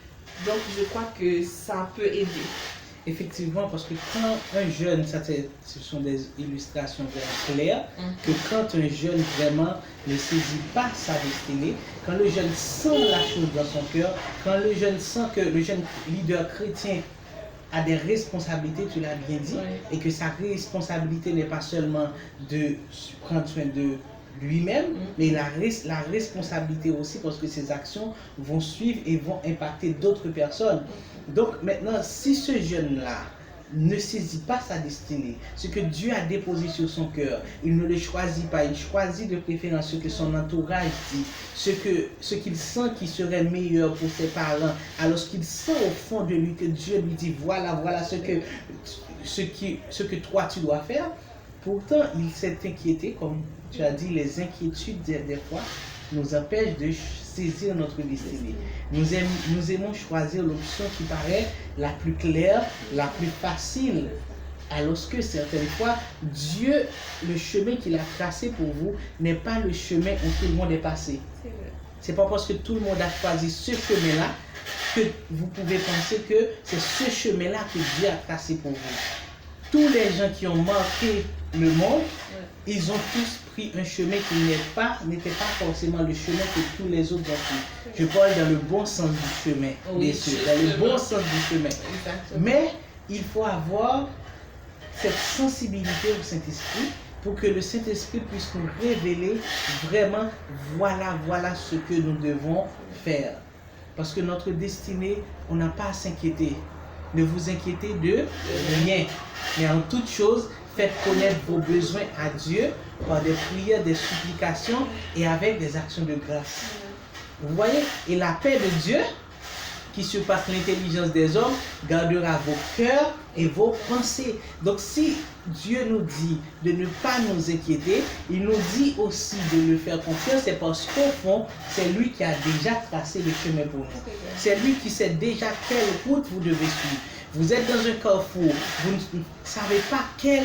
Speaker 2: Donc, je crois que ça peut aider.
Speaker 1: Effectivement, parce que quand un jeune, ce sont des illustrations vraiment claires, que quand un jeune vraiment ne saisit pas sa destinée, quand le jeune sent la chose dans son cœur, quand le jeune sent que le jeune leader chrétien a des responsabilités, tu l'as bien dit, et que sa responsabilité n'est pas seulement de prendre soin de lui-même, mais la responsabilité aussi parce que ses actions vont suivre et vont impacter d'autres personnes. Donc maintenant, si ce jeune-là ne saisit pas sa destinée, ce que Dieu a déposé sur son cœur, il ne le choisit pas, il choisit de préférence ce que son entourage dit, ce qu'il sent qui serait meilleur pour ses parents, alors qu'il sent au fond de lui que Dieu lui dit voilà ce que toi tu dois faire. Pourtant, il s'est inquiété, comme tu as dit, les inquiétudes des fois nous empêchent de saisir notre destinée. Nous aimons choisir l'option qui paraît la plus claire, la plus facile. Alors que certaines fois, Dieu, le chemin qu'il a tracé pour vous, n'est pas le chemin où tout le monde est passé. C'est pas parce que tout le monde a choisi ce chemin-là que vous pouvez penser que c'est ce chemin-là que Dieu a tracé pour vous. Tous les gens qui ont marqué le monde, ils ont tous pris un chemin qui n'était pas forcément le chemin que tous les autres ont pris. Je parle dans le bon sens du chemin, bien sûr, dans le bon sens du chemin. Exactement. Mais il faut avoir cette sensibilité au Saint-Esprit pour que le Saint-Esprit puisse nous révéler vraiment, voilà ce que nous devons faire. Parce que notre destinée, on n'a pas à s'inquiéter. Ne vous inquiétez de rien, mais en toute chose, faites connaître vos besoins à Dieu par des prières, des supplications et avec des actions de grâce. Vous voyez, et la paix de Dieu, qui surpasse l'intelligence des hommes, gardera vos cœurs et vos pensées. Donc si Dieu nous dit de ne pas nous inquiéter, il nous dit aussi de le faire confiance, c'est parce qu'au fond, c'est lui qui a déjà tracé le chemin pour nous. C'est lui qui sait déjà quelle route vous devez suivre. Vous êtes dans un carrefour, vous ne savez pas quelle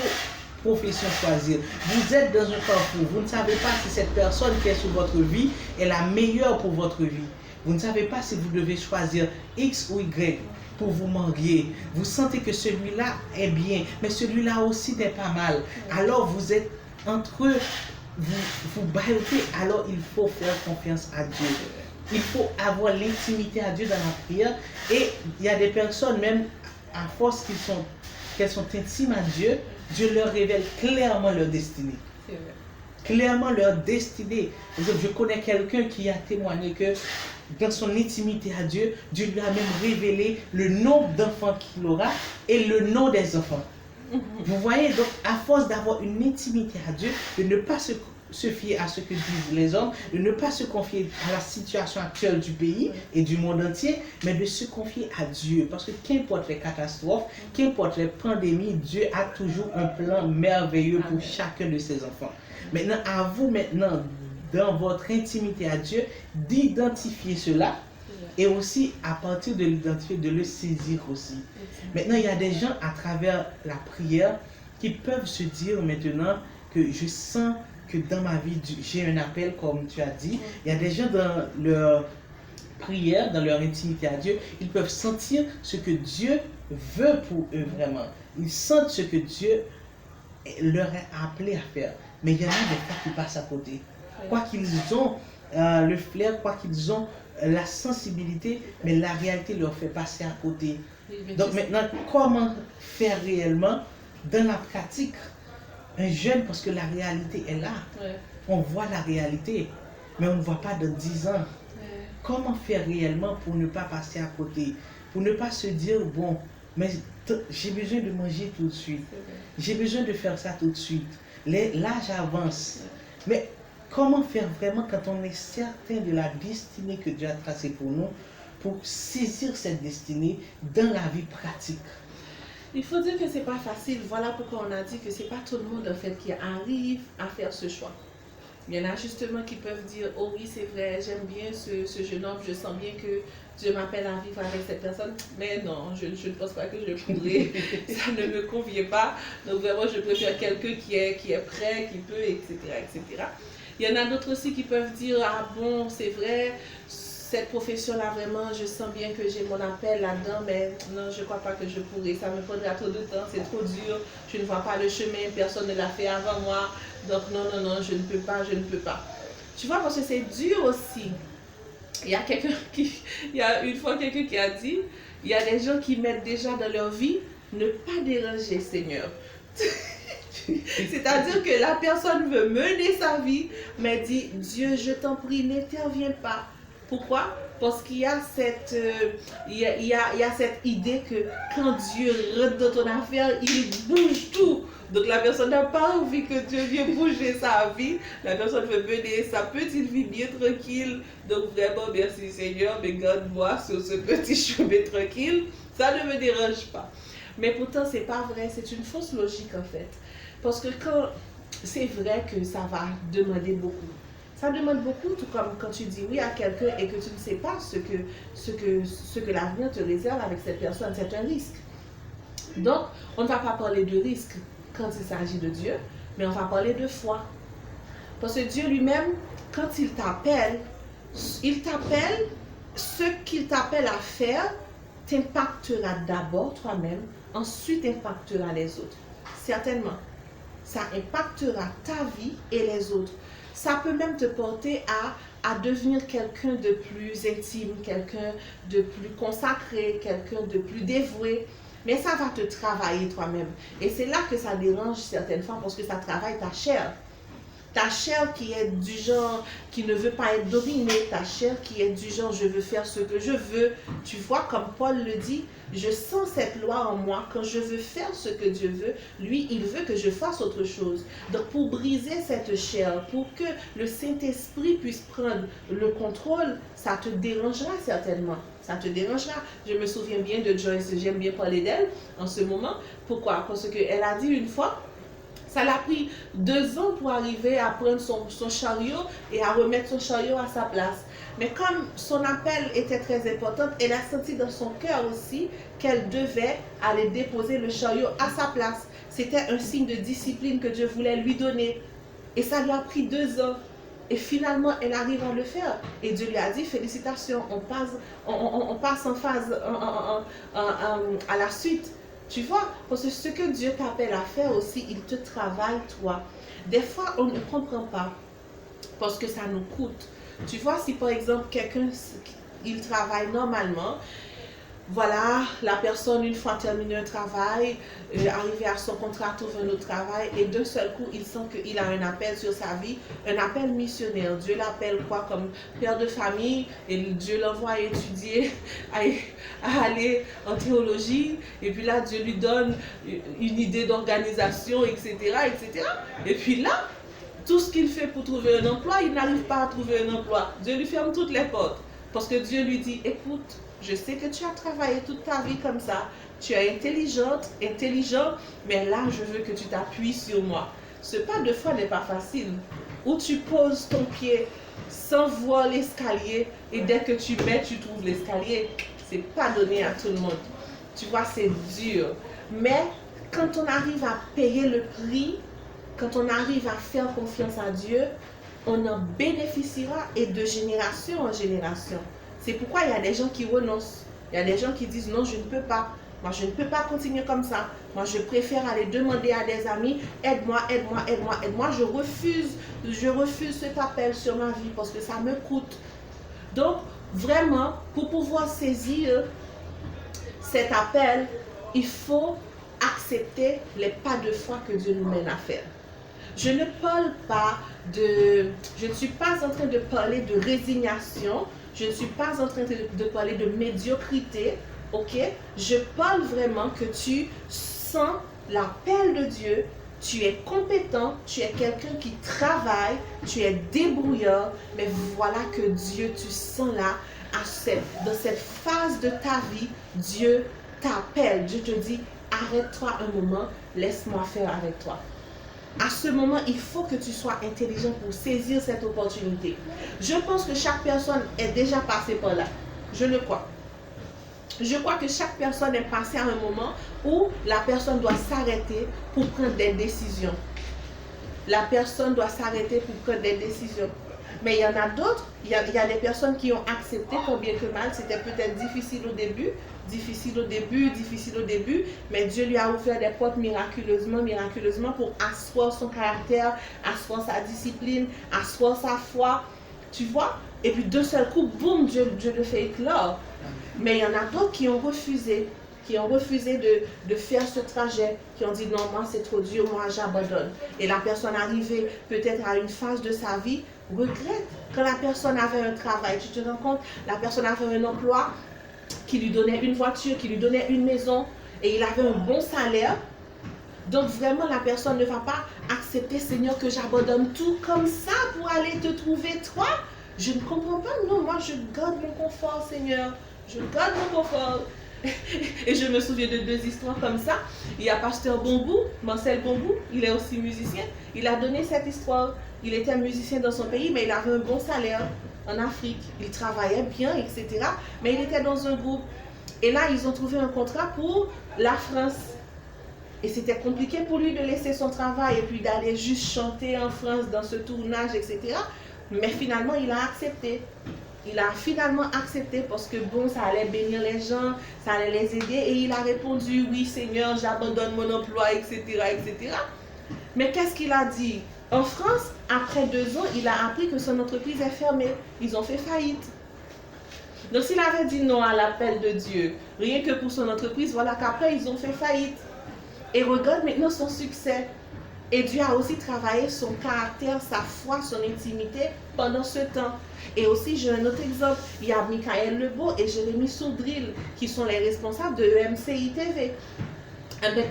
Speaker 1: profession choisir. Vous êtes dans un carrefour, vous ne savez pas si cette personne qui est sur votre vie est la meilleure pour votre vie. Vous ne savez pas si vous devez choisir X ou Y pour vous marier. Vous sentez que celui-là est bien, mais celui-là aussi n'est pas mal. Alors vous êtes entre eux, vous baillotez, alors il faut faire confiance à Dieu. Il faut avoir l'intimité à Dieu dans la prière. Et il y a des personnes, même à force qu'elles sont intimes à Dieu, Dieu leur révèle clairement leur destinée. Clairement leur destinée. Je connais quelqu'un qui a témoigné que dans son intimité à Dieu, Dieu lui a même révélé le nombre d'enfants qu'il aura et le nom des enfants. Vous voyez, donc à force d'avoir une intimité à Dieu, de ne pas se fier à ce que disent les hommes, de ne pas se confier à la situation actuelle du pays et du monde entier, mais de se confier à Dieu. Parce que qu'importe les catastrophes, qu'importe les pandémies, Dieu a toujours un plan merveilleux pour chacun de ses enfants. Maintenant, à vous maintenant, dans votre intimité à Dieu, d'identifier cela et aussi à partir de l'identifier, de le saisir aussi. Maintenant, il y a des gens à travers la prière qui peuvent se dire maintenant que je sens que dans ma vie, j'ai un appel, comme tu as dit. Il y a des gens dans leur prière, dans leur intimité à Dieu, ils peuvent sentir ce que Dieu veut pour eux vraiment. Ils sentent ce que Dieu leur a appelé à faire. Mais il y en a des fois qui passent à côté. Quoi qu'ils ont le flair, quoi qu'ils ont la sensibilité, mais la réalité leur fait passer à côté.
Speaker 2: Oui,
Speaker 1: Donc maintenant, comment faire réellement dans la pratique un jeune, parce que la réalité est là.
Speaker 2: Ouais.
Speaker 1: On voit la réalité, mais on ne voit pas dans 10 ans.
Speaker 2: Ouais.
Speaker 1: Comment faire réellement pour ne pas passer à côté? Pour ne pas se dire, bon, mais j'ai besoin de manger tout de suite. J'ai besoin de faire ça tout de suite. L'âge avance. Mais comment faire vraiment quand on est certain de la destinée que Dieu a tracée pour nous, pour saisir cette destinée dans la vie pratique?
Speaker 2: Il faut dire que c'est pas facile. Voilà pourquoi on a dit que c'est pas tout le monde en fait qui arrive à faire ce choix. Il y en a justement qui peuvent dire, oh oui, c'est vrai, j'aime bien ce jeune homme, je sens bien que Dieu m'appelle à vivre avec cette personne, mais non, je ne pense pas que je pourrais, ça ne me convient pas. Donc vraiment, je préfère quelqu'un qui est prêt, qui peut, etc., etc. Il y en a d'autres aussi qui peuvent dire, ah bon, c'est vrai, cette profession-là, vraiment, je sens bien que j'ai mon appel là-dedans, mais non, je ne crois pas que je pourrais. Ça me prendra trop de temps, c'est trop dur, je ne vois pas le chemin, personne ne l'a fait avant moi. Donc non, non, non, je ne peux pas, je ne peux pas. Tu vois, parce que c'est dur aussi. Il y a une fois quelqu'un qui a dit, il y a des gens qui mettent déjà dans leur vie, ne pas déranger Seigneur. C'est-à-dire que la personne veut mener sa vie, mais dit, Dieu, je t'en prie, n'interviens pas. Pourquoi? Parce qu'il y a cette, il y a cette idée que quand Dieu rentre dans ton affaire, il bouge tout. Donc la personne n'a pas envie que Dieu vienne bouger sa vie. La personne veut mener sa petite vie bien tranquille. Donc vraiment, merci Seigneur, mais garde-moi sur ce petit chemin tranquille. Ça ne me dérange pas. Mais pourtant, c'est pas vrai. C'est une fausse logique en fait. Parce que c'est vrai que ça va demander beaucoup. Ça demande beaucoup, tout comme quand tu dis oui à quelqu'un et que tu ne sais pas ce que l'avenir te réserve avec cette personne, c'est un risque. Donc, on ne va pas parler de risque quand il s'agit de Dieu, mais on va parler de foi. Parce que Dieu lui-même, quand il t'appelle, ce qu'il t'appelle à faire t'impactera d'abord toi-même, ensuite impactera les autres. Certainement. Ça impactera ta vie et les autres. Ça peut même te porter à devenir quelqu'un de plus intime, quelqu'un de plus consacré, quelqu'un de plus dévoué. Mais ça va te travailler toi-même. Et c'est là que ça dérange certaines femmes parce que ça travaille ta chair. Ta chair qui est du genre, qui ne veut pas être dominée, ta chair qui est du genre, je veux faire ce que je veux. Tu vois, comme Paul le dit, je sens cette loi en moi, quand je veux faire ce que Dieu veut, lui, il veut que je fasse autre chose. Donc, pour briser cette chair, pour que le Saint-Esprit puisse prendre le contrôle, ça te dérangera certainement. Ça te dérangera. Je me souviens bien de Joyce, j'aime bien parler d'elle en ce moment. Pourquoi? Parce qu'elle a dit une fois, ça l'a pris 2 ans pour arriver à prendre son chariot et à remettre son chariot à sa place. Mais comme son appel était très important, elle a senti dans son cœur aussi qu'elle devait aller déposer le chariot à sa place. C'était un signe de discipline que Dieu voulait lui donner. Et ça lui a pris 2 ans. Et finalement, elle arrive à le faire. Et Dieu lui a dit, félicitations, on passe en phase à la suite. Tu vois, parce que ce que Dieu t'appelle à faire aussi, il te travaille toi. Des fois, on ne comprend pas parce que ça nous coûte. Tu vois, si par exemple, quelqu'un, il travaille normalement, voilà, la personne, une fois terminé un travail, arrivé à son contrat, trouve un autre travail, et d'un seul coup, il sent qu'il a un appel sur sa vie, un appel missionnaire. Dieu l'appelle quoi? Comme père de famille, et Dieu l'envoie étudier, à aller en théologie, et puis là, Dieu lui donne une idée d'organisation, etc., etc. Et puis là, tout ce qu'il fait pour trouver un emploi, il n'arrive pas à trouver un emploi. Dieu lui ferme toutes les portes. Parce que Dieu lui dit, écoute, je sais que tu as travaillé toute ta vie comme ça. Tu es intelligente, intelligent, mais là, je veux que tu t'appuies sur moi. Ce pas de foi n'est pas facile. Où tu poses ton pied sans voir l'escalier, et dès que tu mets, tu trouves l'escalier. C'est pas donné à tout le monde. Tu vois, c'est dur. Mais quand on arrive à payer le prix, quand on arrive à faire confiance à Dieu, on en bénéficiera et de génération en génération. C'est pourquoi il y a des gens qui renoncent. Il y a des gens qui disent non, je ne peux pas. Moi, je ne peux pas continuer comme ça. Moi, je préfère aller demander à des amis, aide-moi, aide-moi, aide-moi, aide-moi. Je refuse cet appel sur ma vie parce que ça me coûte. Donc, vraiment, pour pouvoir saisir cet appel, il faut accepter les pas de foi que Dieu nous mène à faire. Je ne parle pas je ne suis pas en train de parler de résignation, je ne suis pas en train de parler de médiocrité, ok? Je parle vraiment que tu sens l'appel de Dieu, tu es compétent, tu es quelqu'un qui travaille, tu es débrouillard, mais voilà que Dieu, tu sens là, dans cette phase de ta vie, Dieu t'appelle, Dieu te dit, arrête-toi un moment, laisse-moi faire avec toi. À ce moment, il faut que tu sois intelligent pour saisir cette opportunité. Je pense que chaque personne est déjà passée par là. Je le crois. Je crois que chaque personne est passée à un moment où la personne doit s'arrêter pour prendre des décisions. La personne doit s'arrêter pour prendre des décisions. Mais il y en a d'autres, il y a des personnes qui ont accepté, combien que mal, c'était peut-être difficile au début, mais Dieu lui a ouvert des portes miraculeusement pour asseoir son caractère, asseoir sa discipline, asseoir sa foi, tu vois. Et puis d'un seul coup, boum, Dieu le fait éclore. Mais il y en a d'autres qui ont refusé de faire ce trajet, qui ont dit non, moi c'est trop dur, moi j'abandonne. Et la personne arrivée peut-être à une phase de sa vie, regrette. Quand la personne avait un travail, tu te rends compte, la personne avait un emploi qui lui donnait une voiture, qui lui donnait une maison, et il avait un bon salaire. Donc vraiment, la personne ne va pas accepter, Seigneur, que j'abandonne tout comme ça pour aller te trouver toi. Je ne comprends pas, non, moi je garde mon confort, Seigneur. Je garde mon confort. Et je me souviens de 2 histoires comme ça. Il y a Pasteur Bongou, Marcel Bongou, il est aussi musicien. Il a donné cette histoire. Il était musicien dans son pays, mais il avait un bon salaire en Afrique. Il travaillait bien, etc. Mais il était dans un groupe. Et là, ils ont trouvé un contrat pour la France. Et c'était compliqué pour lui de laisser son travail et puis d'aller juste chanter en France dans ce tournage, etc. Mais finalement, il a accepté. Il a finalement accepté parce que bon, ça allait bénir les gens, ça allait les aider. Et il a répondu, oui Seigneur, j'abandonne mon emploi, etc., etc. Mais qu'est-ce qu'il a dit? En France, après 2 ans, il a appris que son entreprise est fermée. Ils ont fait faillite. Donc s'il avait dit non à l'appel de Dieu, rien que pour son entreprise, voilà qu'après ils ont fait faillite. Et regarde maintenant son succès. Et Dieu a aussi travaillé son caractère, sa foi, son intimité pendant ce temps. Et aussi, j'ai un autre exemple. Il y a Michael Lebeau et Jérémy Soudril qui sont les responsables de EMCI TV.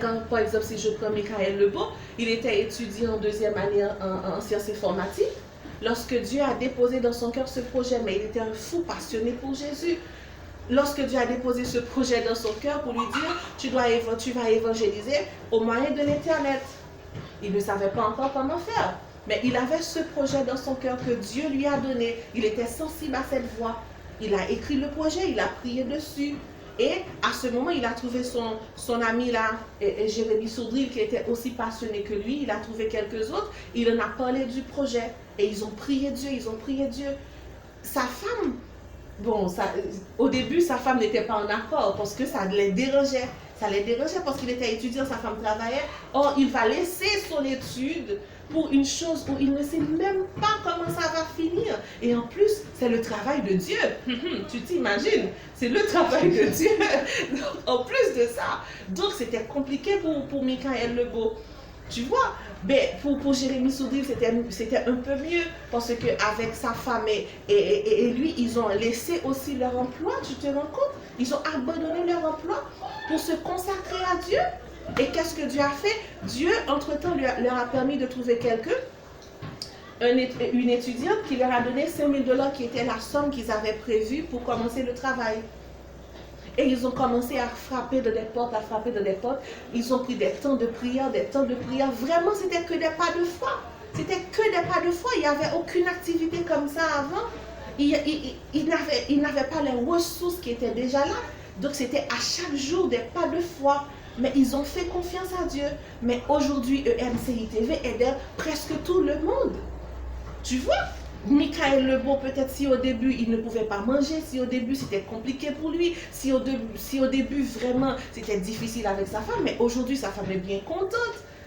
Speaker 2: Quand, par exemple, si je prends Michael Lebeau, il était étudiant en 2e année en sciences informatiques. Lorsque Dieu a déposé dans son cœur ce projet, mais il était un fou passionné pour Jésus. Lorsque Dieu a déposé ce projet dans son cœur pour lui dire, tu vas évangéliser au moyen de l'Internet. Il ne savait pas encore comment faire. Mais il avait ce projet dans son cœur que Dieu lui a donné. Il était sensible à cette voix. Il a écrit le projet, il a prié dessus. Et à ce moment, il a trouvé son ami là, Jérémy Soudril, qui était aussi passionné que lui. Il a trouvé quelques autres. Il en a parlé du projet. Et ils ont prié Dieu, Sa femme, au début, sa femme n'était pas en accord parce que ça les dérangeait. Ça les dérangeait parce qu'il était étudiant, sa femme travaillait. Or, il va laisser son étude pour une chose où il ne sait même pas comment ça va finir. Et en plus, c'est le travail de Dieu. Tu t'imagines? C'est le travail de Dieu. Donc, en plus de ça. Donc, c'était compliqué pour Michael Lebeau. Tu vois? Mais pour Jérémy Soudril, c'était un peu mieux parce qu'avec sa femme et lui, ils ont laissé aussi leur emploi. Tu te rends compte? Ils ont abandonné leur emploi pour se consacrer à Dieu. Et qu'est-ce que Dieu a fait? Dieu, entre-temps, leur a permis de trouver quelqu'un, une étudiante qui leur a donné 5 000 $ qui était la somme qu'ils avaient prévue pour commencer le travail. Et ils ont commencé à frapper de des portes, Ils ont pris des temps de prière. Vraiment, c'était que des pas de foi. Il n'y avait aucune activité comme ça avant. Ils n'avaient pas les ressources qui étaient déjà là. Donc, c'était à chaque jour des pas de foi. Mais ils ont fait confiance à Dieu. Mais aujourd'hui, EMCI TV aide presque tout le monde. Tu vois? Michael Lebeau, peut-être si au début il ne pouvait pas manger, si au début c'était compliqué pour lui, si au début vraiment c'était difficile avec sa femme, mais aujourd'hui sa femme est bien contente,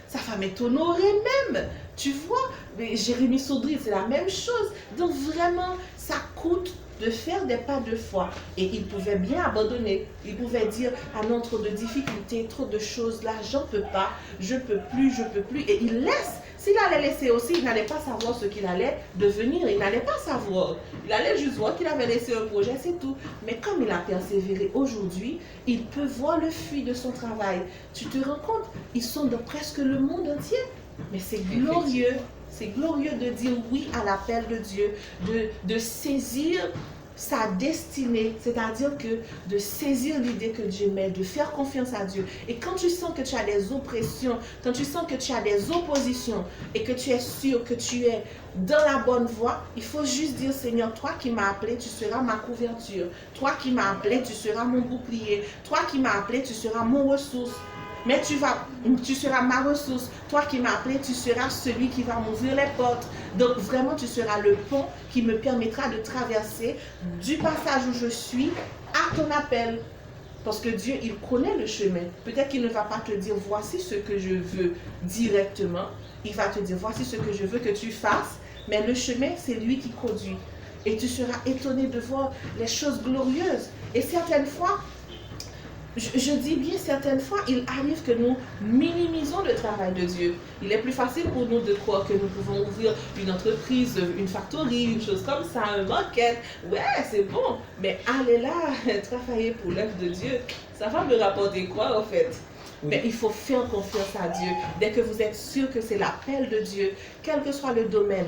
Speaker 2: sa femme est honorée même, tu vois. Mais Jérémy Soudril, c'est la même chose. Donc vraiment, ça coûte de faire des pas de foi. Et il pouvait bien abandonner. Il pouvait dire, ah non, trop de difficultés, trop de choses là, j'en peux pas, je peux plus. Et il laisse. S'il allait laisser aussi, il n'allait pas savoir ce qu'il allait devenir. Il n'allait pas savoir. Il allait juste voir qu'il avait laissé un projet, c'est tout. Mais comme il a persévéré aujourd'hui, il peut voir le fruit de son travail. Tu te rends compte, ils sont dans presque le monde entier. Mais c'est glorieux. C'est glorieux de dire oui à l'appel de Dieu, de saisir sa destinée, c'est-à-dire que de saisir l'idée que Dieu met, de faire confiance à Dieu. Et quand tu sens que tu as des oppressions, quand tu sens que tu as des oppositions et que tu es sûr que tu es dans la bonne voie, il faut juste dire, Seigneur, toi qui m'as appelé, tu seras ma couverture. Toi qui m'as appelé, tu seras mon bouclier. Toi qui m'as appelé, tu seras mon ressource. Mais tu seras ma ressource. Toi qui m'as appelé, tu seras celui qui va m'ouvrir les portes. Donc vraiment, tu seras le pont qui me permettra de traverser du passage où je suis à ton appel. Parce que Dieu, il connaît le chemin. Peut-être qu'il ne va pas te dire, voici ce que je veux directement. Il va te dire, voici ce que je veux que tu fasses. Mais le chemin, c'est lui qui conduit. Et tu seras étonné de voir les choses glorieuses. Et certaines fois, je dis bien certaines fois, il arrive que nous minimisons le travail de Dieu. Il est plus facile pour nous de croire que nous pouvons ouvrir une entreprise, une factory, une chose comme ça, un market. Ouais, c'est bon. Mais allez là, travailler pour l'œuvre de Dieu, ça va me rapporter quoi en fait? Oui. Mais il faut faire confiance à Dieu. Dès que vous êtes sûr que c'est l'appel de Dieu, quel que soit le domaine,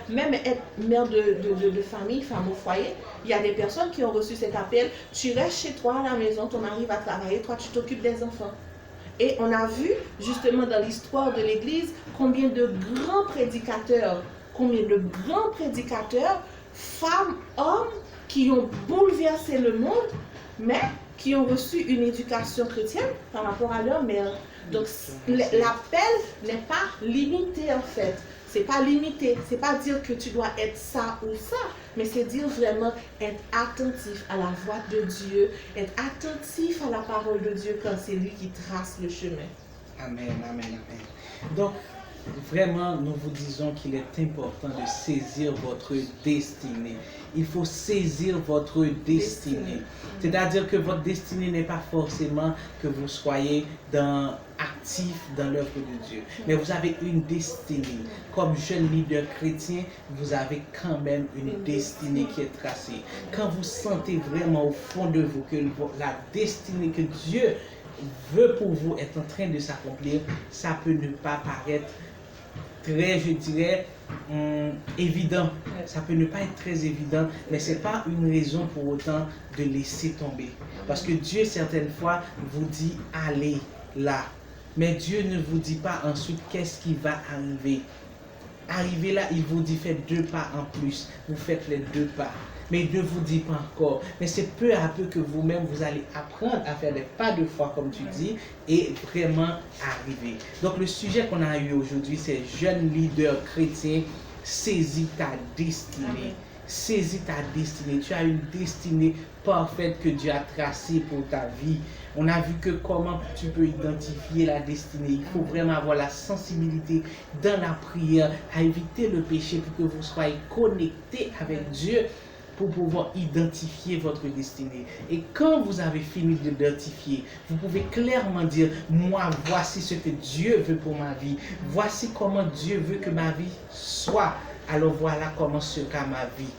Speaker 2: même être mère de famille, femme au foyer, il y a des personnes qui ont reçu cet appel. Tu restes chez toi à la maison, ton mari va travailler, toi tu t'occupes des enfants. Et on a vu justement dans l'histoire de l'Église combien de grands prédicateurs, femmes, hommes, qui ont bouleversé le monde, mais qui ont reçu une éducation chrétienne par rapport à leur mère. Donc l'appel n'est pas limité en fait. C'est pas limité. C'est pas dire que tu dois être ça ou ça, mais c'est dire vraiment être attentif à la voix de Dieu, être attentif à la parole de Dieu quand c'est lui qui trace le chemin.
Speaker 1: Amen, amen, amen. Donc, vraiment, nous vous disons qu'il est important de saisir votre destinée. Il faut saisir votre destinée. C'est-à-dire que votre destinée n'est pas forcément que vous soyez actif dans l'œuvre de Dieu. Mais vous avez une destinée. Comme jeune leader chrétien, vous avez quand même une destinée qui est tracée. Quand vous sentez vraiment au fond de vous que la destinée que Dieu veut pour vous est en train de s'accomplir, ça peut ne pas paraître très, je dirais, évident. Ça peut ne pas être très évident, mais ce n'est pas une raison pour autant de laisser tomber. Parce que Dieu, certaines fois, vous dit, allez là. Mais Dieu ne vous dit pas ensuite qu'est-ce qui va arriver. Arrivé là, il vous dit, faites 2 pas en plus. Vous faites les 2 pas. Mais il ne vous dit pas encore. Mais c'est peu à peu que vous-même, vous allez apprendre à faire des pas de foi, comme tu dis, et vraiment arriver. Donc, le sujet qu'on a eu aujourd'hui, c'est jeune leader chrétien, saisis ta destinée. Saisis ta destinée. Tu as une destinée parfaite que Dieu a tracée pour ta vie. On a vu que comment tu peux identifier la destinée. Il faut vraiment avoir la sensibilité dans la prière à éviter le péché pour que vous soyez connectés avec Dieu pour pouvoir identifier votre destinée. Et quand vous avez fini d'identifier, vous pouvez clairement dire, moi, voici ce que Dieu veut pour ma vie. Voici comment Dieu veut que ma vie soit. Alors voilà comment sera ma vie.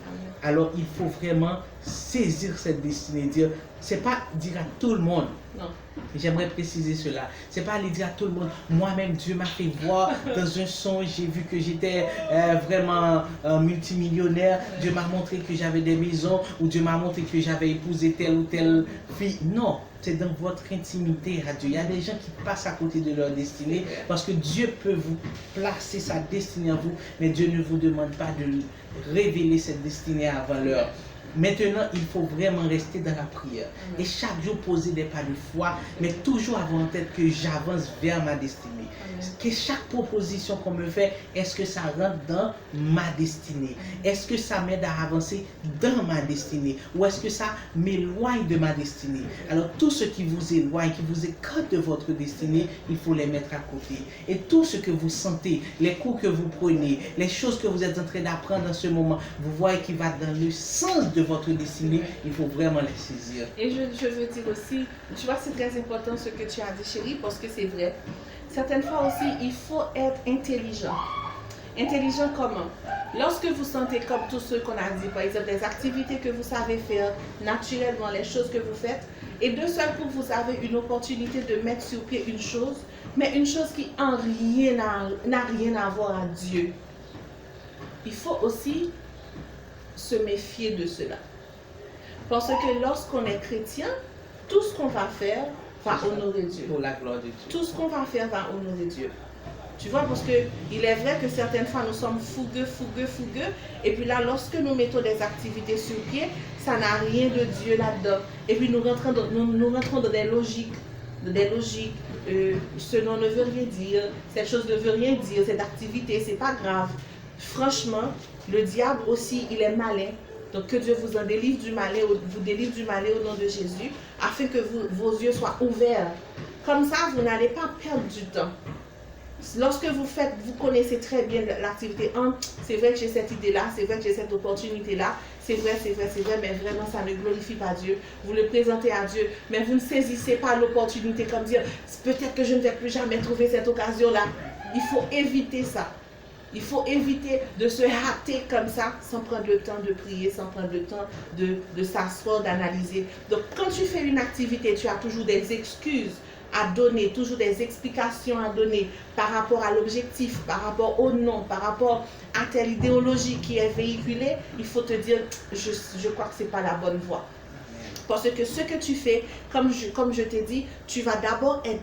Speaker 1: Alors il faut vraiment saisir cette destinée, dire, c'est pas dire à tout le monde.
Speaker 2: Non.
Speaker 1: J'aimerais préciser cela. C'est pas aller dire à tout le monde, moi-même Dieu m'a fait voir dans un songe, j'ai vu que j'étais vraiment multimillionnaire, Dieu m'a montré que j'avais des maisons, ou Dieu m'a montré que j'avais épousé telle ou telle fille. Non, c'est dans votre intimité à Dieu. Il y a des gens qui passent à côté de leur destinée parce que Dieu peut vous placer sa destinée en vous, mais Dieu ne vous demande pas de révéler cette destinée avant l'heure. Maintenant, il faut vraiment rester dans la prière. Et chaque jour poser des pas de foi, mais toujours avoir en tête que j'avance vers ma destinée. Que chaque proposition qu'on me fait, est-ce que ça rentre dans ma destinée? Est-ce que ça m'aide à avancer dans ma destinée? Ou est-ce que ça m'éloigne de ma destinée? Alors tout ce qui vous éloigne, qui vous écarte de votre destinée, il faut les mettre à côté. Et tout ce que vous sentez, les cours que vous prenez, les choses que vous êtes en train d'apprendre en ce moment, vous voyez qui va dans le sens de votre destinée, il faut vraiment les saisir.
Speaker 2: Et je veux dire aussi, tu vois, c'est très important ce que tu as dit, chérie, parce que c'est vrai. Certaines fois aussi, il faut être intelligent. Intelligent comment? Lorsque vous sentez comme tous ceux qu'on a dit, par exemple, les activités que vous savez faire naturellement, les choses que vous faites, et de seul coup, vous avez une opportunité de mettre sur pied une chose, mais une chose qui n'a rien à voir à Dieu. Il faut aussi se méfier de cela. Parce que lorsqu'on est chrétien, tout ce qu'on va faire va honorer Dieu.
Speaker 1: Pour la gloire de Dieu.
Speaker 2: Tout ce qu'on va faire va honorer Dieu. Tu vois, parce qu'il est vrai que certaines fois nous sommes fougueux, et puis là, lorsque nous mettons des activités sur pied, ça n'a rien de Dieu là-dedans. Et puis nous rentrons dans des logiques. Ce nom ne veut rien dire, cette chose ne veut rien dire, cette activité, c'est pas grave. Franchement, le diable aussi, il est malin. Donc que Dieu vous en délivre du malin, vous délivre du malin au nom de Jésus, afin que vos yeux soient ouverts. Comme ça, vous n'allez pas perdre du temps. Lorsque vous connaissez très bien l'activité 1, c'est vrai que j'ai cette idée-là, c'est vrai que j'ai cette opportunité-là, c'est vrai, mais vraiment ça ne glorifie pas Dieu. Vous le présentez à Dieu, mais vous ne saisissez pas l'opportunité comme dire, peut-être que je ne vais plus jamais trouver cette occasion-là. Il faut éviter ça. Il faut éviter de se hâter comme ça, sans prendre le temps de prier, sans prendre le temps de s'asseoir, d'analyser. Donc, quand tu fais une activité, tu as toujours des excuses à donner, toujours des explications à donner par rapport à l'objectif, par rapport au nom, par rapport à telle idéologie qui est véhiculée. Il faut te dire, je crois que ce n'est pas la bonne voie. Parce que ce que tu fais, comme je t'ai dit, tu vas d'abord être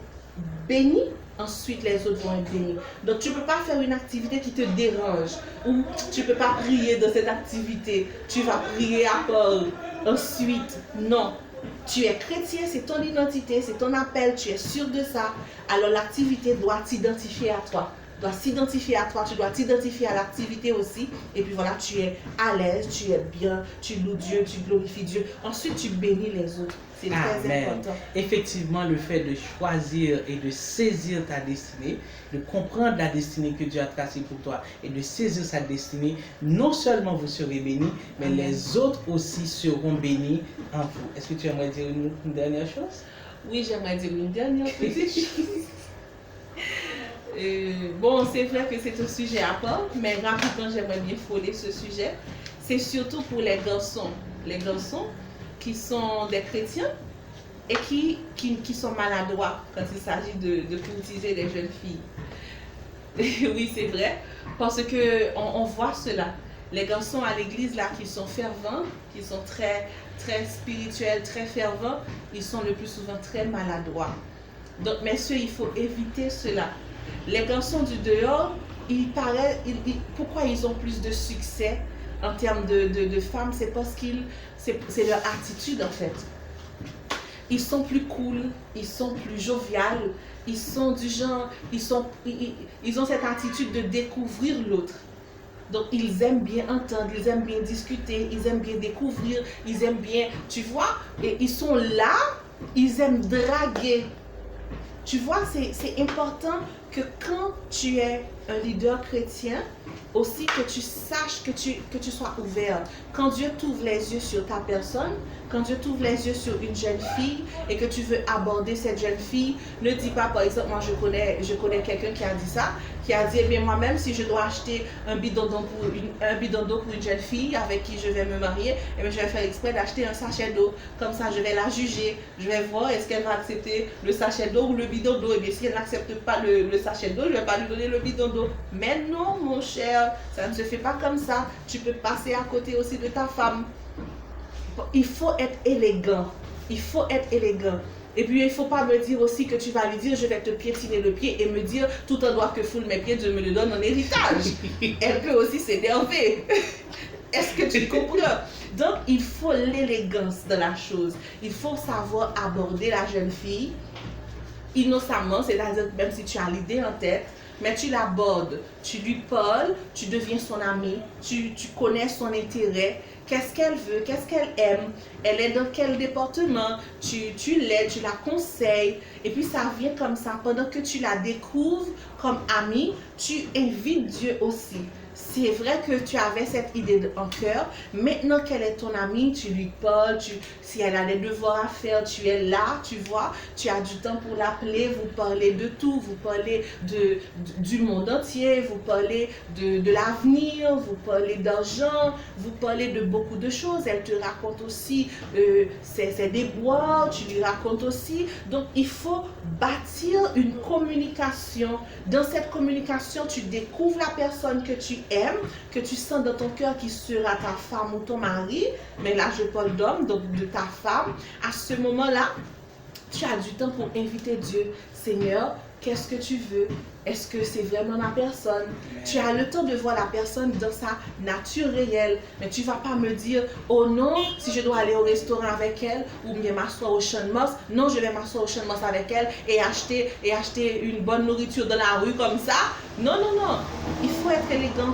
Speaker 2: béni. Ensuite, les autres vont être bénis. Donc, tu ne peux pas faire une activité qui te dérange. Ou tu ne peux pas prier dans cette activité. Tu vas prier à part. Ensuite, non. Tu es chrétien, c'est ton identité, c'est ton appel, tu es sûr de ça. Alors, l'activité doit t'identifier à toi. Tu dois t'identifier à l'activité aussi. Et puis voilà, tu es à l'aise, tu es bien, tu loues Dieu, tu glorifies Dieu. Ensuite, tu bénis les autres. C'est très important.
Speaker 1: Effectivement, le fait de choisir et de saisir ta destinée, de comprendre la destinée que Dieu a tracée pour toi et de saisir sa destinée, non seulement vous serez bénis, mais les autres aussi seront bénis en vous. Est-ce que tu aimerais dire une dernière chose?
Speaker 2: Oui, j'aimerais dire une dernière petite chose. Bon, c'est vrai que c'est un sujet à part, mais rapidement, j'aimerais bien frôler ce sujet. C'est surtout pour les garçons. Les garçons qui sont des chrétiens et qui sont maladroits quand il s'agit de courtiser les jeunes filles. Oui, c'est vrai, parce qu'on voit cela. Les garçons à l'église là qui sont fervents, qui sont très, très spirituels, très fervents, ils sont le plus souvent très maladroits. Donc, messieurs, il faut éviter cela. Les garçons du dehors, pourquoi ils ont plus de succès en termes de femmes? C'est parce c'est leur attitude en fait. Ils sont plus cool, ils sont plus joviales, ils sont du genre, ils ont cette attitude de découvrir l'autre. Donc ils aiment bien entendre, ils aiment bien discuter, ils aiment bien découvrir, ils aiment bien, tu vois, et ils sont là, ils aiment draguer. Tu vois, c'est important que quand tu es un leader chrétien, aussi que tu saches que tu sois ouvert. Quand Dieu t'ouvre les yeux sur ta personne, quand Dieu t'ouvre les yeux sur une jeune fille et que tu veux aborder cette jeune fille, ne dis pas, par exemple, moi je connais quelqu'un qui a dit ça, qui a dit, eh bien moi-même, si je dois acheter un bidon d'eau pour une jeune fille avec qui je vais me marier, eh bien je vais faire exprès d'acheter un sachet d'eau. Comme ça, je vais la juger, je vais voir est-ce qu'elle va accepter le sachet d'eau ou le bidon d'eau. Et bien si elle n'accepte pas le sachet d'eau, je ne vais pas lui donner le bidon d'eau. Mais non, mon cher, ça ne se fait pas comme ça. Tu peux passer à côté aussi de ta femme. Il faut être élégant. Il faut être élégant. Et puis, il ne faut pas me dire aussi que tu vas lui dire, je vais te piétiner le pied et me dire, tout en droit que foule mes pieds, Dieu me le donne en héritage. Elle peut aussi s'énerver. Est-ce que tu comprends? Donc, il faut l'élégance de la chose. Il faut savoir aborder la jeune fille innocemment, c'est-à-dire même si tu as l'idée en tête, mais tu l'abordes, tu lui parles, tu deviens son ami, tu connais son intérêt, qu'est-ce qu'elle veut, qu'est-ce qu'elle aime, elle est dans quel département, tu l'aides, tu la conseilles, et puis ça vient comme ça. Pendant que tu la découvres comme amie, tu invites Dieu aussi. C'est vrai que tu avais cette idée en cœur. Maintenant qu'elle est ton amie, tu lui parles. Si elle a des devoirs à faire, tu es là, tu vois. Tu as du temps pour l'appeler. Vous parlez de tout. Vous parlez du monde entier. Vous parlez de l'avenir. Vous parlez d'argent. Vous parlez de beaucoup de choses. Elle te raconte aussi ses déboires. Tu lui racontes aussi. Donc, il faut bâtir une communication. Dans cette communication, tu découvres la personne que tu aimes, que tu sens dans ton cœur qui sera ta femme ou ton mari, mais là je parle d'homme, donc de ta femme. À ce moment-là, tu as du temps pour inviter Dieu. Seigneur, qu'est-ce que tu veux? Est-ce que c'est vraiment ma personne? Tu as le temps de voir la personne dans sa nature réelle. Mais tu ne vas pas me dire, oh non, si je dois aller au restaurant avec elle ou bien m'asseoir au Champ de Mars, non, je vais m'asseoir au Champ de Mars avec elle et acheter une bonne nourriture dans la rue comme ça. Non, non, non. Il faut être élégant.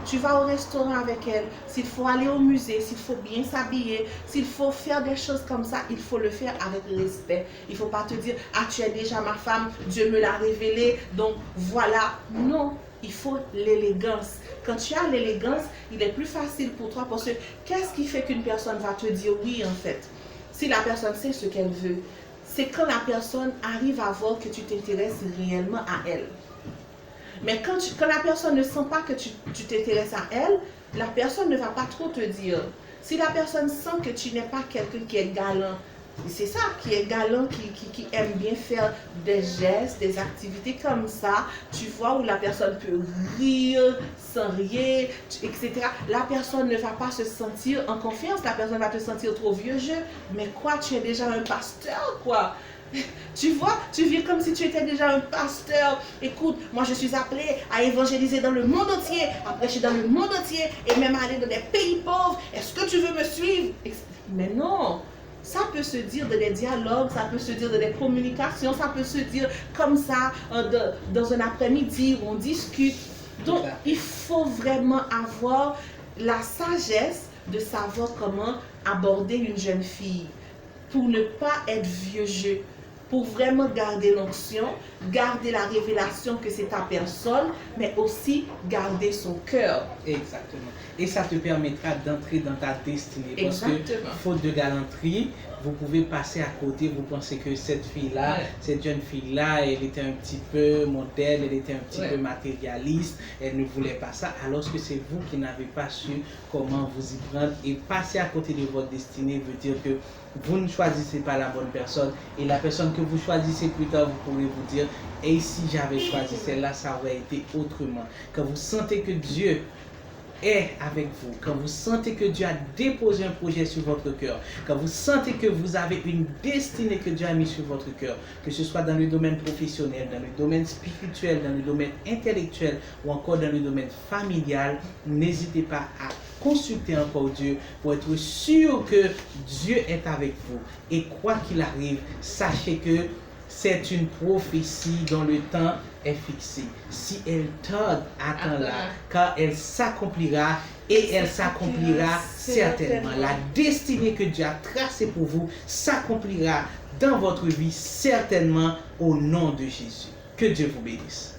Speaker 2: Tu vas au restaurant avec elle. S'il faut aller au musée, s'il faut bien s'habiller, s'il faut faire des choses comme ça, il faut le faire avec respect. Il ne faut pas te dire, ah, tu es déjà ma femme, Dieu me l'a révélé. Donc voilà, non, il faut l'élégance. Quand tu as l'élégance, il est plus facile pour toi parce que qu'est-ce qui fait qu'une personne va te dire oui en fait? Si la personne sait ce qu'elle veut, c'est quand la personne arrive à voir que tu t'intéresses réellement à elle. Mais quand la personne ne sent pas que tu t'intéresses à elle, la personne ne va pas trop te dire. Si la personne sent que tu n'es pas quelqu'un qui est galant, c'est ça, qui est galant, qui aime bien faire des gestes, des activités comme ça, tu vois, où la personne peut rire, sans rien, etc. La personne ne va pas se sentir en confiance, la personne va te sentir trop vieux jeu. Mais quoi, tu es déjà un pasteur, quoi. Tu vois, tu vis comme si tu étais déjà un pasteur. Écoute, moi je suis appelé à évangéliser dans le monde entier, à prêcher dans le monde entier et même aller dans des pays pauvres. Est-ce que tu veux me suivre? Mais non. Ça peut se dire dans des dialogues, ça peut se dire dans des communications, ça peut se dire comme ça dans un après-midi où on discute. Donc, il faut vraiment avoir la sagesse de savoir comment aborder une jeune fille pour ne pas être vieux jeu, pour vraiment garder l'onction, garder la révélation que c'est ta personne, mais aussi garder son cœur.
Speaker 1: Exactement. Et ça te permettra d'entrer dans ta destinée.
Speaker 2: Exactement.
Speaker 1: Parce que, faute de galanterie, vous pouvez passer à côté, vous pensez que cette fille-là, cette jeune fille-là, elle était un petit peu modèle, elle était un petit peu matérialiste, elle ne voulait pas ça, alors que c'est vous qui n'avez pas su comment vous y prendre. Et passer à côté de votre destinée veut dire que vous ne choisissez pas la bonne personne, et la personne que vous choisissez plus tard, vous pourrez vous dire, et si j'avais choisi celle-là, ça aurait été autrement. Quand vous sentez que Dieu est avec vous, quand vous sentez que Dieu a déposé un projet sur votre cœur, quand vous sentez que vous avez une destinée que Dieu a mis sur votre cœur, que ce soit dans le domaine professionnel, dans le domaine spirituel, dans le domaine intellectuel ou encore dans le domaine familial, n'hésitez pas à consulter encore Dieu pour être sûr que Dieu est avec vous. Et quoi qu'il arrive, sachez que c'est une prophétie dont le temps est fixé. Si elle tarde, attends-la, car elle s'accomplira et elle s'accomplira certainement. La destinée que Dieu a tracée pour vous s'accomplira dans votre vie certainement au nom de Jésus. Que Dieu vous bénisse.